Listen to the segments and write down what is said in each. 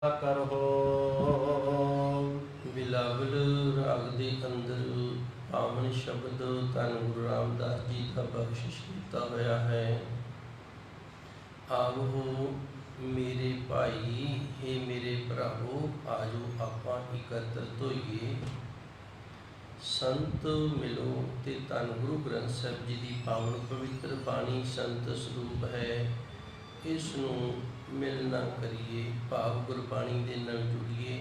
ਕਰੋ ਬਿਲਾਵਲ ਰਾਗ ਦੇ ਅੰਦਰ ਪਾਵਨ ਸ਼ਬਦ ਧੰਨ ਗੁਰੂ ਰਾਮਦਾਸ ਜੀ ਦਾ ਬਖਸ਼ਿਸ਼ ਕੀਤਾ ਹੋਇਆ ਹੈ। ਆਵੋ ਮੇਰੇ ਭਾਈ, हे ਮੇਰੇ ਭਰਾਵੋ, ਆਜੋ ਆਪਾਂ ਇਕੱਤਰਤ ਹੋਈਏ, ਸੰਤ ਮਿਲੋ ਤੇ ਧੰਨ ਗੁਰੂ ਗ੍ਰੰਥ ਸਾਹਿਬ ਜੀ ਦੀ ਪਾਵਨ ਪਵਿੱਤਰ ਬਾਣੀ ਸੰਤ ਸਰੂਪ ਹੈ। ਇਸ ਨੂੰ ਮਿਲਣਾ ਕਰੀਏ, ਭਾਵ ਗੁਰਬਾਣੀ ਦੇ ਨਾਲ ਜੁੜੀਏ।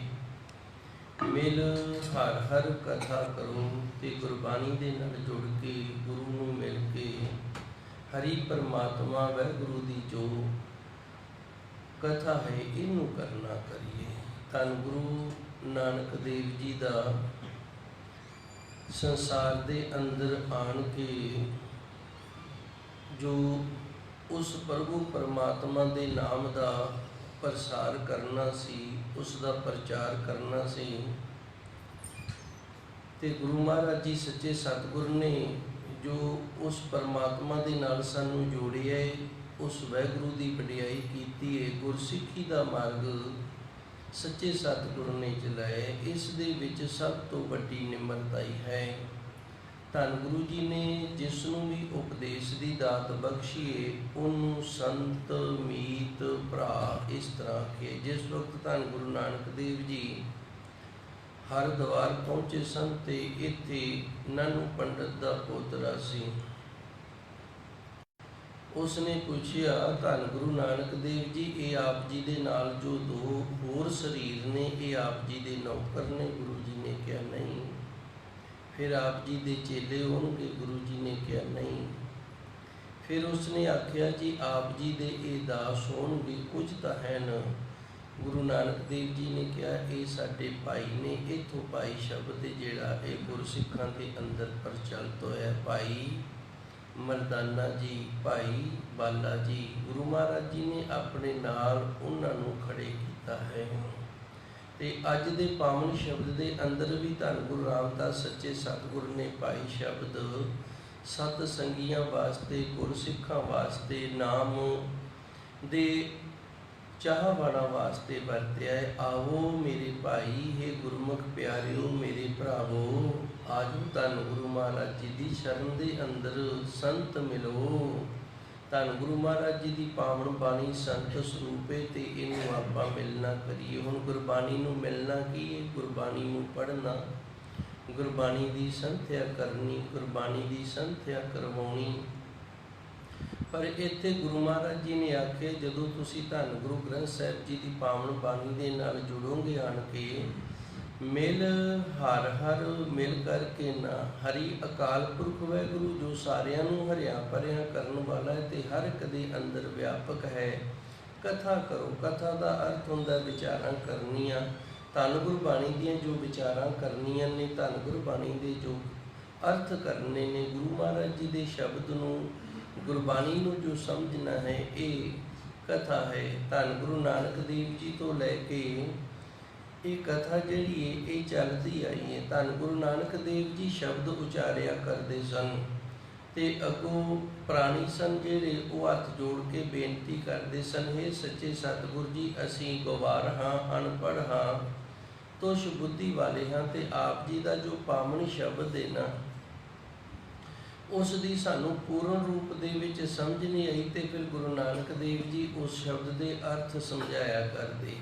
ਮਿਲ ਹਰ ਹਰ ਕਥਾ ਕਰੋ ਤੇ ਗੁਰਬਾਣੀ ਦੇ ਨਾਲ ਜੁੜ ਕੇ ਗੁਰੂ ਨੂੰ ਮਿਲ ਕੇ ਹਰੀ ਪਰਮਾਤਮਾ ਵਾਹਿਗੁਰੂ ਦੀ ਜੋ ਕਥਾ ਹੈ ਇਹਨੂੰ ਕਰਨਾ ਕਰੀਏ। ਧੰਨ ਗੁਰੂ ਨਾਨਕ ਦੇਵ ਜੀ ਦਾ ਸੰਸਾਰ ਦੇ ਅੰਦਰ ਆਣ ਕੇ ਜੋ ਉਸ ਪ੍ਰਭੂ ਪਰਮਾਤਮਾ ਦੇ ਨਾਮ ਦਾ ਪ੍ਰਸਾਰ ਕਰਨਾ ਸੀ, ਉਸ ਦਾ ਪ੍ਰਚਾਰ ਕਰਨਾ ਸੀ, ਤੇ ਗੁਰੂ ਮਹਾਰਾਜ ਜੀ ਸੱਚੇ ਸਤਿਗੁਰ ਨੇ ਜੋ ਉਸ ਪਰਮਾਤਮਾ ਦੇ ਨਾਲ ਸਾਨੂੰ ਜੋੜਿਆ ਹੈ, ਉਸ ਵਾਹਿਗੁਰੂ ਦੀ ਵਡਿਆਈ ਕੀਤੀ ਹੈ। ਗੁਰਸਿੱਖੀ ਦਾ ਮਾਰਗ ਸੱਚੇ ਸਤਿਗੁਰ ਨੇ ਚਲਾਇਆ। ਇਸ ਦੇ ਵਿੱਚ ਸਭ ਤੋਂ ਵੱਡੀ ਨਿਮਰਤਾ ਹੀ ਹੈ। ਧੰਨ ਗੁਰੂ ਜੀ ਨੇ ਜਿਸ ਨੂੰ ਵੀ ਉਪਦੇਸ਼ ਦੀ ਦਾਤ ਬਖਸ਼ੀਏ ਉਹਨੂੰ ਸੰਤ ਮੀਤ ਭਰਾ ਇਸ ਤਰ੍ਹਾਂ ਕਿ ਜਿਸ ਵਕਤ ਧੰਨ ਗੁਰੂ ਨਾਨਕ ਦੇਵ ਜੀ ਹਰਿਦੁਆਰ ਪਹੁੰਚੇ ਸਨ ਤੇ ਇੱਥੇ ਨਾਨੂ ਪੰਡਤ ਦਾ ਪੋਤਰਾ ਸੀ। ਉਸਨੇ ਪੁੱਛਿਆ, ਧੰਨ ਗੁਰੂ ਨਾਨਕ ਦੇਵ ਜੀ, ਇਹ ਆਪ ਜੀ ਦੇ ਨਾਲ ਜੋ ਦੋ ਹੋਰ ਸਰੀਰ ਨੇ ਇਹ ਆਪ ਜੀ ਦੇ ਨੌਕਰ ਨੇ? ਗੁਰੂ ਜੀ ਨੇ ਕਿਹਾ ਨਹੀਂ। ਫਿਰ ਆਪ ਜੀ ਦੇ ਚੇਲੇ ਹੋਣਗੇ? ਗੁਰੂ ਜੀ ਨੇ ਕਿਹਾ ਨਹੀਂ। ਫਿਰ ਉਸਨੇ ਆਖਿਆ, ਜੀ ਆਪ ਜੀ ਦੇ ਇਹ ਦਾਸ ਹੋਣਗੇ? ਕੁਝ ਤਾਂ ਹਨ। ਗੁਰੂ ਨਾਨਕ ਦੇਵ ਜੀ ਨੇ ਕਿਹਾ, ਇਹ ਸਾਡੇ ਭਾਈ ਨੇ। ਇੱਥੋਂ ਭਾਈ ਸ਼ਬਦ ਜਿਹੜਾ ਇਹ ਗੁਰਸਿੱਖਾਂ ਦੇ ਅੰਦਰ ਪ੍ਰਚਲਿਤ ਹੋਇਆ। ਭਾਈ ਮਰਦਾਨਾ ਜੀ, ਭਾਈ ਬਾਲਾ ਜੀ, ਗੁਰੂ ਮਹਾਰਾਜ ਜੀ ਨੇ ਆਪਣੇ ਨਾਲ ਉਹਨਾਂ ਨੂੰ ਖੜੇ ਕੀਤਾ ਹੈ। ਤੇ ਅੱਜ ਦੇ ਪਾਵਨ ਸ਼ਬਦ ਦੇ ਅੰਦਰ ਵੀ ਧੰਨ ਗੁਰੂ ਰਾਮਦਾਸ ਸੱਚੇ ਸਤਿਗੁਰ ਨੇ ਭਾਈ ਸ਼ਬਦ ਸਤ ਸੰਗੀਆਂ ਵਾਸਤੇ, ਗੁਰਸਿੱਖਾਂ ਵਾਸਤੇ, ਨਾਮ ਦੇ ਚਾਹਵਾਨਾਂ ਵਾਸਤੇ ਵਰਤਿਆ ਹੈ। ਆਵੋ ਮੇਰੇ ਭਾਈ, हे ਗੁਰਮੁਖ ਪਿਆਰਿਓ, ਮੇਰੇ ਭਰਾਵੋ, ਆਜੋ ਧੰਨ ਗੁਰੂ ਮਹਾਰਾਜ ਜੀ ਦੀ ਸ਼ਰਨ ਦੇ ਅੰਦਰ ਸੰਤ ਮਿਲੋ। ਧੰਨ ਗੁਰੂ ਮਹਾਰਾਜ ਜੀ ਦੀ ਪਾਵਨ ਬਾਣੀ ਸੰਤ ਸਰੂਪ ਹੈ ਤੇ ਇਹਨੂੰ ਆਪਾਂ ਮਿਲਣਾ ਕਰੀਏ। ਹੁਣ ਗੁਰਬਾਣੀ ਨੂੰ ਮਿਲਣਾ ਕੀ ਹੈ? ਗੁਰਬਾਣੀ ਨੂੰ ਪੜ੍ਹਨਾ, ਗੁਰਬਾਣੀ ਦੀ ਸੰਥਿਆ ਕਰਨੀ, ਗੁਰਬਾਣੀ ਦੀ ਸੰਥਿਆ ਕਰਵਾਉਣੀ। ਪਰ ਇੱਥੇ ਗੁਰੂ ਮਹਾਰਾਜ ਜੀ ਨੇ ਆਖਿਆ, ਜਦੋਂ ਤੁਸੀਂ ਧੰਨ ਗੁਰੂ ਗ੍ਰੰਥ ਸਾਹਿਬ ਜੀ ਦੀ ਪਾਵਨ ਬਾਣੀ ਦੇ ਨਾਲ ਜੁੜੋਗੇ ਆਣ ਕੇ, ਮਿਲ ਹਰ ਹਰ ਮਿਲ ਕਰਕੇ ਨਾ, ਹਰੀ ਅਕਾਲ ਪੁਰਖ ਵਾਹਿਗੁਰੂ ਜੋ ਸਾਰਿਆਂ ਨੂੰ ਹਰਿਆ ਭਰਿਆ ਕਰਨ ਵਾਲਾ ਹੈ ਤੇ ਹਰ ਇੱਕ ਦੇ ਅੰਦਰ ਵਿਆਪਕ ਹੈ। ਕਥਾ ਕਰੋ। ਕਥਾ ਦਾ ਅਰਥ ਹੁੰਦਾ ਵਿਚਾਰਾਂ ਕਰਨੀਆਂ। ਧੰਨ ਗੁਰਬਾਣੀ ਦੀਆਂ ਜੋ ਵਿਚਾਰਾਂ ਕਰਨੀਆਂ ਨੇ, ਧੰਨ ਗੁਰਬਾਣੀ ਦੇ ਜੋ ਅਰਥ ਕਰਨੇ ਨੇ, ਗੁਰੂ ਮਹਾਰਾਜ ਜੀ ਦੇ ਸ਼ਬਦ ਨੂੰ, ਗੁਰਬਾਣੀ ਨੂੰ ਜੋ ਸਮਝਣਾ ਹੈ, ਇਹ ਕਥਾ ਹੈ। ਧੰਨ ਗੁਰੂ ਨਾਨਕ ਦੇਵ ਜੀ ਤੋਂ ਲੈ ਕੇ ਇਹ ਕਥਾ ਜਿਹੜੀ ਹੈ ਇਹ ਚੱਲਦੀ ਆਈ ਹੈ। ਧੰਨ ਗੁਰੂ ਨਾਨਕ ਦੇਵ ਜੀ ਸ਼ਬਦ ਉਚਾਰਿਆ ਕਰਦੇ ਸਨ ਤੇ ਅੱਗੋਂ ਪ੍ਰਾਣੀ ਸਨ ਜਿਹੜੇ ਉਹ ਹੱਥ ਜੋੜ ਕੇ ਬੇਨਤੀ ਕਰਦੇ ਸਨ, हे ਸੱਚੇ ਸਤਿਗੁਰ ਜੀ, ਅਸੀਂ ਗਵਾਰ ਹਾਂ, ਅਨਪੜ੍ਹ ਹਾਂ, ਤੁਛ ਬੁੱਧੀ ਵਾਲੇ ਹਾਂ ਤੇ ਆਪ ਜੀ ਦਾ ਜੋ ਪਾਵਨ ਸ਼ਬਦ ਹੈ ਨਾ, ਉਸ ਦੀ ਸਾਨੂੰ ਪੂਰਨ ਰੂਪ ਦੇ ਵਿੱਚ ਸਮਝ ਨਹੀਂ ਆਈ। ਤੇ ਫਿਰ ਗੁਰੂ ਨਾਨਕ ਦੇਵ ਜੀ ਉਸ ਸ਼ਬਦ ਦੇ ਅਰਥ ਸਮਝਾਇਆ ਕਰਦੇ।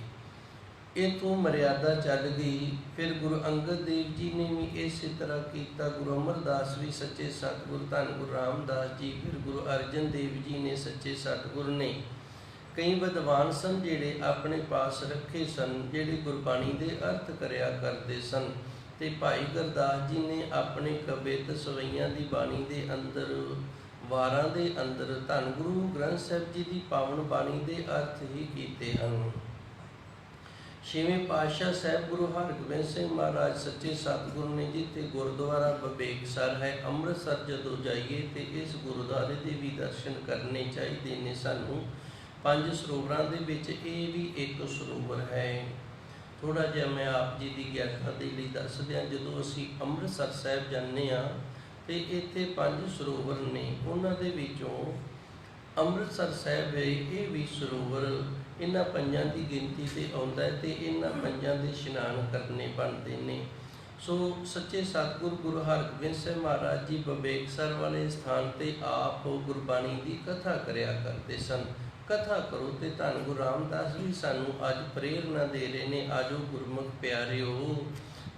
ਇੱਥੋਂ ਮਰਿਆਦਾ ਚੱਲ ਗਈ। ਫਿਰ ਗੁਰੂ ਅੰਗਦ ਦੇਵ ਜੀ ਨੇ ਵੀ ਇਸੇ ਤਰ੍ਹਾਂ ਕੀਤਾ। ਗੁਰੂ ਅਮਰਦਾਸ ਵੀ ਸੱਚੇ ਸਤਿਗੁਰ ਧੰਨ ਗੁਰੂ ਰਾਮਦਾਸ ਜੀ, ਫਿਰ ਗੁਰੂ ਅਰਜਨ ਦੇਵ ਜੀ ਨੇ ਸੱਚੇ ਸਤਿਗੁਰ ਨੇ ਕਈ ਵਿਦਵਾਨ ਸਨ ਜਿਹੜੇ ਆਪਣੇ ਪਾਸ ਰੱਖੇ ਸਨ, ਜਿਹੜੇ ਗੁਰਬਾਣੀ ਦੇ ਅਰਥ ਕਰਿਆ ਕਰਦੇ ਸਨ। ਤੇ ਭਾਈ ਗੁਰਦਾਸ ਜੀ ਨੇ ਆਪਣੇ ਕਵਿਤ ਸਵਈਆਂ ਦੀ ਬਾਣੀ ਦੇ ਅੰਦਰ, ਵਾਰਾਂ ਦੇ ਅੰਦਰ ਧੰਨ ਗੁਰੂ ਗ੍ਰੰਥ ਸਾਹਿਬ ਜੀ ਦੀ ਪਾਵਨ ਬਾਣੀ ਦੇ ਅਰਥ ਹੀ ਕੀਤੇ ਹਨ। ਛੇਵੇਂ ਪਾਤਸ਼ਾਹ ਸਾਹਿਬ ਗੁਰੂ ਹਰਗੋਬਿੰਦ ਸਿੰਘ ਮਹਾਰਾਜ ਸੱਚੇ ਸਤਿਗੁਰ ਨੇ ਜਿੱਥੇ ਗੁਰਦੁਆਰਾ ਬਬੇਕਸਰ ਹੈ, ਅੰਮ੍ਰਿਤਸਰ ਜਦੋਂ ਜਾਈਏ ਤੇ ਇਸ ਗੁਰਦੁਆਰੇ ਦੇ ਵੀ ਦਰਸ਼ਨ ਕਰਨੇ ਚਾਹੀਦੇ ਨੇ ਸਾਨੂੰ। 5 ਸਰੋਵਰਾਂ ਦੇ ਵਿੱਚ ਇਹ ਵੀ ਇੱਕ ਸਰੋਵਰ ਹੈ। ਥੋੜ੍ਹਾ ਜਿਹਾ ਮੈਂ ਆਪ ਜੀ ਦੀ ਗਿਆਤਾ ਦੇ ਲਈ ਦੱਸ ਦਿਆਂ। ਜਦੋਂ ਅਸੀਂ ਅੰਮ੍ਰਿਤਸਰ ਸਾਹਿਬ ਜਾਂਦੇ ਹਾਂ ਤੇ ਇੱਥੇ 5 ਸਰੋਵਰ ਨੇ, ਉਹਨਾਂ ਦੇ ਵਿੱਚੋਂ ਅੰਮ੍ਰਿਤਸਰ ਸਾਹਿਬ ਹੈ ਇਹ ਵੀ ਸਰੋਵਰ ਇਹਨਾਂ ਪੰਜਾਂ ਦੀ ਗਿਣਤੀ ਤੇ ਆਉਂਦਾ ਹੈ ਤੇ ਇਹਨਾਂ ਪੰਜਾਂ ਦੇ ਇਸ਼ਨਾਨ ਕਰਨੇ ਬਣਦੇ ਨੇ। ਸੋ ਸੱਚੇ ਸਤਿਗੁਰ ਗੁਰੂ ਹਰਗੋਬਿੰਦ ਸਾਹਿਬ ਮਹਾਰਾਜ ਜੀ ਬਬੇਕਸਰ ਵਾਲੇ ਸਥਾਨ ਤੇ ਆਪ ਗੁਰਬਾਣੀ ਦੀ ਕਥਾ ਕਰਿਆ ਕਰਦੇ ਸਨ। ਕਥਾ ਕਰੋ ਤੇ ਧੰਨ ਗੁਰੂ ਰਾਮਦਾਸ ਜੀ ਸਾਨੂੰ ਅੱਜ ਪ੍ਰੇਰਨਾ ਦੇ ਰਹੇ ਨੇ। ਆਜੋ ਗੁਰਮੁਖ ਪਿਆਰਿਓ,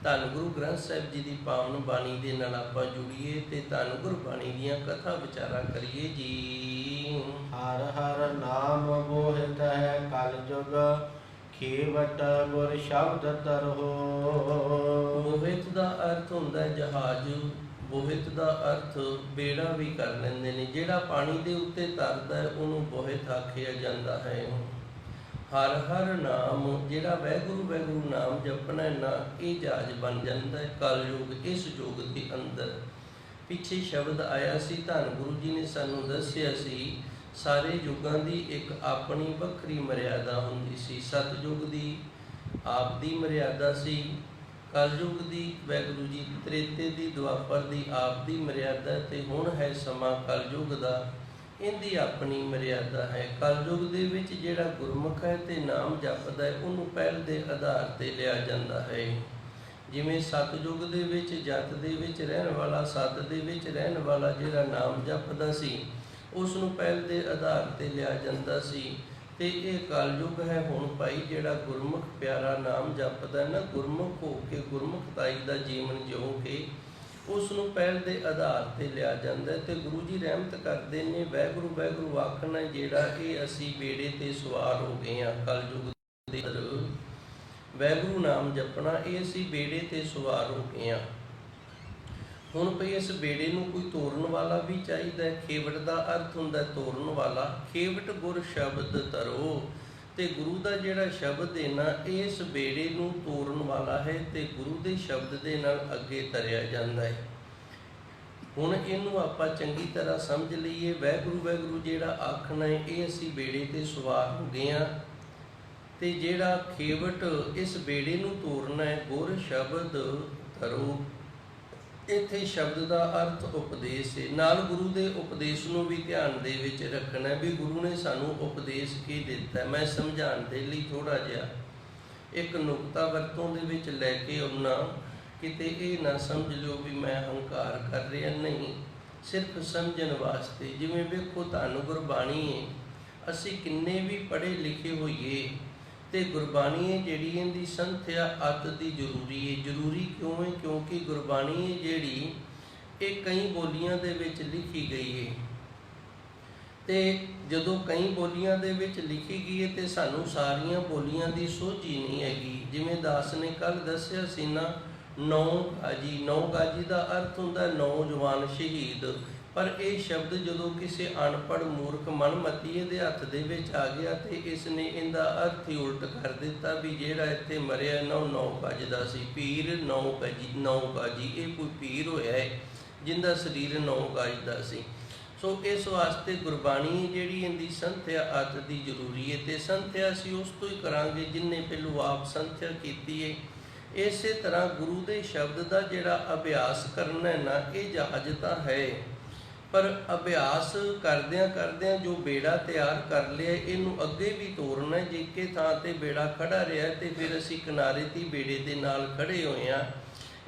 ਧੰਨ ਗੁਰੂ ਗ੍ਰੰਥ ਸਾਹਿਬ ਜੀ ਦੀ ਪਾਵਨ ਬਾਣੀ ਦੇ ਨਾਲ ਆਪਾਂ ਜੁੜੀਏ ਤੇ ਧੰਨ ਗੁਰਬਾਣੀ ਦੀਆਂ ਕਥਾ ਵਿਚਾਰਾਂ ਕਰੀਏ ਜੀ। ਹਰ ਹਰ ਨਾਮ ਬੋਹਿਤ ਹੈ ਕਲ ਜੁਗ, ਖੇਵਟ ਗੁਰ ਸ਼ਬਦ ਤਰਹੁ। ਬੋਹਿਤ ਦਾ ਅਰਥ ਹੁੰਦਾ ਹੈ ਜਹਾਜ਼। ਬੋਹਿਤ ਦਾ ਅਰਥ ਬੇੜਾ ਵੀ ਕਰ ਲੈਂਦੇ ਨੇ। ਜਿਹੜਾ ਪਾਣੀ ਦੇ ਉੱਤੇ ਤਰਦਾ ਹੈ ਉਹਨੂੰ ਬੋਹਿਤ ਆਖਿਆ ਜਾਂਦਾ ਹੈ। ਹਰ ਹਰ ਨਾਮ, ਜਿਹੜਾ ਵਾਹਿਗੁਰੂ ਵਾਹਿਗੁਰੂ ਨਾਮ ਜਪਣਾ ਨਾ, ਇਹ ਜਹਾਜ਼ ਬਣ ਜਾਂਦਾ ਹੈ ਕਲਯੁਗ। ਇਸ ਯੁੱਗ ਦੇ ਅੰਦਰ ਪਿੱਛੇ ਸ਼ਬਦ ਆਇਆ ਸੀ, ਧੰਨ ਗੁਰੂ ਜੀ ਨੇ ਸਾਨੂੰ ਦੱਸਿਆ ਸੀ ਸਾਰੇ ਯੁੱਗਾਂ ਦੀ ਇੱਕ ਆਪਣੀ ਵੱਖਰੀ ਮਰਿਆਦਾ ਹੁੰਦੀ ਸੀ। ਸਤਿਯੁਗ ਦੀ ਆਪ ਦੀ ਮਰਿਆਦਾ ਸੀ, ਕਲਯੁਗ ਦੀ ਵਾਹਿਗੁਰੂ ਜੀ, ਤ੍ਰੇਤੇ ਦੀ ਦੁਆਪਰ ਦੀ ਆਪ ਦੀ ਮਰਿਆਦਾ, ਤੇ ਹੁਣ ਹੈ ਸਮਾਂ ਕਲਯੁਗ ਦਾ, ਇਹਦੀ ਆਪਣੀ ਮਰਿਆਦਾ ਹੈ। ਕਲਯੁਗ ਦੇ ਵਿੱਚ ਜਿਹੜਾ ਗੁਰਮੁਖ ਹੈ ਤੇ ਨਾਮ ਜਪਦਾ ਹੈ ਉਹਨੂੰ ਪਹਿਲ ਦੇ ਆਧਾਰ ਤੇ ਲਿਆ ਜਾਂਦਾ ਹੈ। ਜਿਵੇਂ ਸਤਿਯੁਗ ਦੇ ਵਿੱਚ ਜਤ ਦੇ ਵਿੱਚ ਰਹਿਣ ਵਾਲਾ, ਸਤ ਦੇ ਵਿੱਚ ਰਹਿਣ ਵਾਲਾ ਜਿਹੜਾ ਨਾਮ ਜਪਦਾ ਸੀ ਉਸ ਨੂੰ ਪਹਿਲ ਦੇ ਆਧਾਰ ਤੇ ਲਿਆ ਜਾਂਦਾ ਸੀ। ਤੇ ਇਹ ਕਲਯੁਗ ਹੈ ਹੁਣ ਭਾਈ, ਜਿਹੜਾ ਗੁਰਮੁਖ ਪਿਆਰਾ ਨਾਮ ਜਪਦਾ ਨਾ, ਗੁਰਮੁਖ ਹੋ ਕੇ ਗੁਰਮੁਖਤਾਈ ਦਾ ਜੀਵਨ ਜਿਉ ਕੇ ਉਸ ਨੂੰ ਪਹਿਲ ਦੇ ਆਧਾਰ ਤੇ ਲਿਆ ਜਾਂਦਾ। ਤੇ ਗੁਰੂ ਜੀ ਰਹਿਮਤ ਕਰਦੇ ਨੇ, ਵਾਹਿਗੁਰੂ ਵਾਹਿਗੁਰੂ ਆਖਣਾ ਜਿਹੜਾ ਇਹ ਅਸੀਂ ਬੇੜੇ ਤੇ ਸਵਾਰ ਹੋ ਗਏ ਹਾਂ ਕਲਯੁਗ ਦੇ ਅੰਦਰ। ਵਾਹਿਗੁਰੂ ਨਾਮ ਜਪਣਾ ਇਹ ਅਸੀਂ ਬੇੜੇ ਤੇ ਸਵਾਰ ਹੋ ਗਏ ਹਾਂ। ਹੁਣ ਭਈ ਇਸ ਬੇੜੇ ਨੂੰ ਕੋਈ ਤੋਰਨ ਵਾਲਾ ਵੀ ਚਾਹੀਦਾ ਹੈ। ਖੇਵਟ ਦਾ ਅਰਥ ਹੁੰਦਾ ਤੋਰਨ ਵਾਲਾ। ਖੇਵਟ ਗੁਰ ਸ਼ਬਦ ਤਰੋ, ਤੇ ਗੁਰੂ ਦਾ ਜਿਹੜਾ ਸ਼ਬਦ ਹੈ ਨਾ, ਇਸ ਬੇੜੇ ਨੂੰ ਤੋਰਨ ਵਾਲਾ ਹੈ ਤੇ ਗੁਰੂ ਦੇ ਸ਼ਬਦ ਦੇ ਨਾਲ ਅੱਗੇ ਤਰਿਆ ਜਾਂਦਾ ਹੈ। ਹੁਣ ਇਹਨੂੰ ਆਪਾਂ ਚੰਗੀ ਤਰ੍ਹਾਂ ਸਮਝ ਲਈਏ। ਵਾਹਿਗੁਰੂ ਵਾਹਿਗੁਰੂ ਜਿਹੜਾ ਆਖਣਾ ਹੈ ਇਹ ਅਸੀਂ ਬੇੜੇ ਤੇ ਸਵਾਰ ਹੋ ਗਏ ਹਾਂ, ਤੇ ਜਿਹੜਾ ਖੇਵਟ ਇਸ ਬੇੜੇ ਨੂੰ ਤੋਰਨਾ ਹੈ ਗੁਰ ਸ਼ਬਦ ਤਰੋ। ਇੱਥੇ ਸ਼ਬਦ ਦਾ ਅਰਥ ਉਪਦੇਸ਼ ਹੈ। ਨਾਲ ਗੁਰੂ ਦੇ ਉਪਦੇਸ਼ ਨੂੰ ਵੀ ਧਿਆਨ ਦੇ ਵਿੱਚ ਰੱਖਣਾ ਵੀ ਗੁਰੂ ਨੇ ਸਾਨੂੰ ਉਪਦੇਸ਼ ਕੀ ਦਿੱਤਾ। ਮੈਂ ਸਮਝਾਉਣ ਦੇ ਲਈ ਥੋੜ੍ਹਾ ਜਿਹਾ ਇੱਕ ਨੁਕਤਾ ਵਰਤੋਂ ਦੇ ਵਿੱਚ ਲੈ ਕੇ ਆਉਣਾ, ਕਿਤੇ ਇਹ ਨਾ ਸਮਝ ਲਿਓ ਵੀ ਮੈਂ ਹੰਕਾਰ ਕਰ ਰਿਹਾ, ਨਹੀਂ, ਸਿਰਫ ਸਮਝਣ ਵਾਸਤੇ। ਜਿਵੇਂ ਵੇਖੋ ਧੰਨ ਗੁਰਬਾਣੀ ਹੈ, ਅਸੀਂ ਕਿੰਨੇ ਵੀ ਪੜ੍ਹੇ ਲਿਖੇ ਹੋਈਏ ਤੇ ਗੁਰਬਾਣੀ ਹੈ ਜਿਹੜੀ ਇਹਦੀ ਸੰਥਿਆ ਅਤ ਦੀ ਜ਼ਰੂਰੀ ਹੈ। ਜ਼ਰੂਰੀ ਕਿਉਂ ਹੈ? ਕਿਉਂਕਿ ਗੁਰਬਾਣੀ ਹੈ ਜਿਹੜੀ ਇਹ ਕਈ ਬੋਲੀਆਂ ਦੇ ਵਿੱਚ ਲਿਖੀ ਗਈ ਹੈ, ਤੇ ਜਦੋਂ ਕਈ ਬੋਲੀਆਂ ਦੇ ਵਿੱਚ ਲਿਖੀ ਗਈ ਹੈ ਤੇ ਸਾਨੂੰ ਸਾਰੀਆਂ ਬੋਲੀਆਂ ਦੀ ਸੋਝੀ ਨਹੀਂ ਹੈਗੀ। ਜਿਵੇਂ ਦਾਸ ਨੇ ਕੱਲ ਦੱਸਿਆ ਸੀ ਨਾ, ਨੌ ਗਾਜੀ। ਨੌ ਗਾਜੀ ਦਾ ਅਰਥ ਹੁੰਦਾ ਨੌਜਵਾਨ ਸ਼ਹੀਦ। ਪਰ ਇਹ ਸ਼ਬਦ ਜਦੋਂ ਕਿਸੇ ਅਨਪੜ੍ਹ ਮੂਰਖ ਮਨਮਤੀਏ ਦੇ ਹੱਥ ਦੇ ਵਿੱਚ ਆ ਗਿਆ ਤੇ ਇਸ ਨੇ ਇਹਦਾ ਅਰਥ ਹੀ ਉਲਟ ਕਰ ਦਿੱਤਾ ਵੀ ਜਿਹੜਾ ਇੱਥੇ ਮਰਿਆ ਨਾ ਉਹ 9 ਗਜ ਦਾ ਸੀ। ਪੀਰ 9 ਗਾਜੀ, ਇਹ ਕੋਈ ਪੀਰ ਹੋਇਆ ਹੈ ਜਿੰਦਾ ਸਰੀਰ 9 ਗਜ ਦਾ ਸੀ। ਸੋ ਇਸ ਵਾਸਤੇ ਗੁਰਬਾਣੀ ਜਿਹੜੀ ਇਹਦੀ ਸੰਥਿਆ ਅਤ ਦੀ ਜ਼ਰੂਰੀ ਹੈ, ਤੇ ਸੰਥਿਆ ਅਸੀਂ ਉਸ ਤੋਂ ਹੀ ਕਰਾਂਗੇ ਜਿਨਨੇ ਪਹਿਲੋਂ ਆਪ ਸੰਥਿਆ ਕੀਤੀ ਹੈ। ਇਸੇ ਤਰ੍ਹਾਂ ਗੁਰੂ ਦੇ ਸ਼ਬਦ ਦਾ ਜਿਹੜਾ ਅਭਿਆਸ ਕਰਨਾ ਹੈ ਨਾ, ਇਹ ਜਹਾਜ਼ ਤਾਂ ਹੈ, ਪਰ ਅਭਿਆਸ ਕਰਦਿਆਂ ਕਰਦਿਆਂ ਜੋ ਬੇੜਾ ਤਿਆਰ ਕਰ ਲਿਆ ਇਹਨੂੰ ਅੱਗੇ ਵੀ ਤੋਰਨਾ। ਜਿੱਕੇ ਥਾਂ ਤੇ ਬੇੜਾ ਖੜਾ ਰਿਹਾ ਤੇ ਫਿਰ ਅਸੀਂ ਕਿਨਾਰੇ ਤੇ ਬੇੜੇ ਦੇ ਨਾਲ ਖੜੇ ਹੋਏ ਹਾਂ।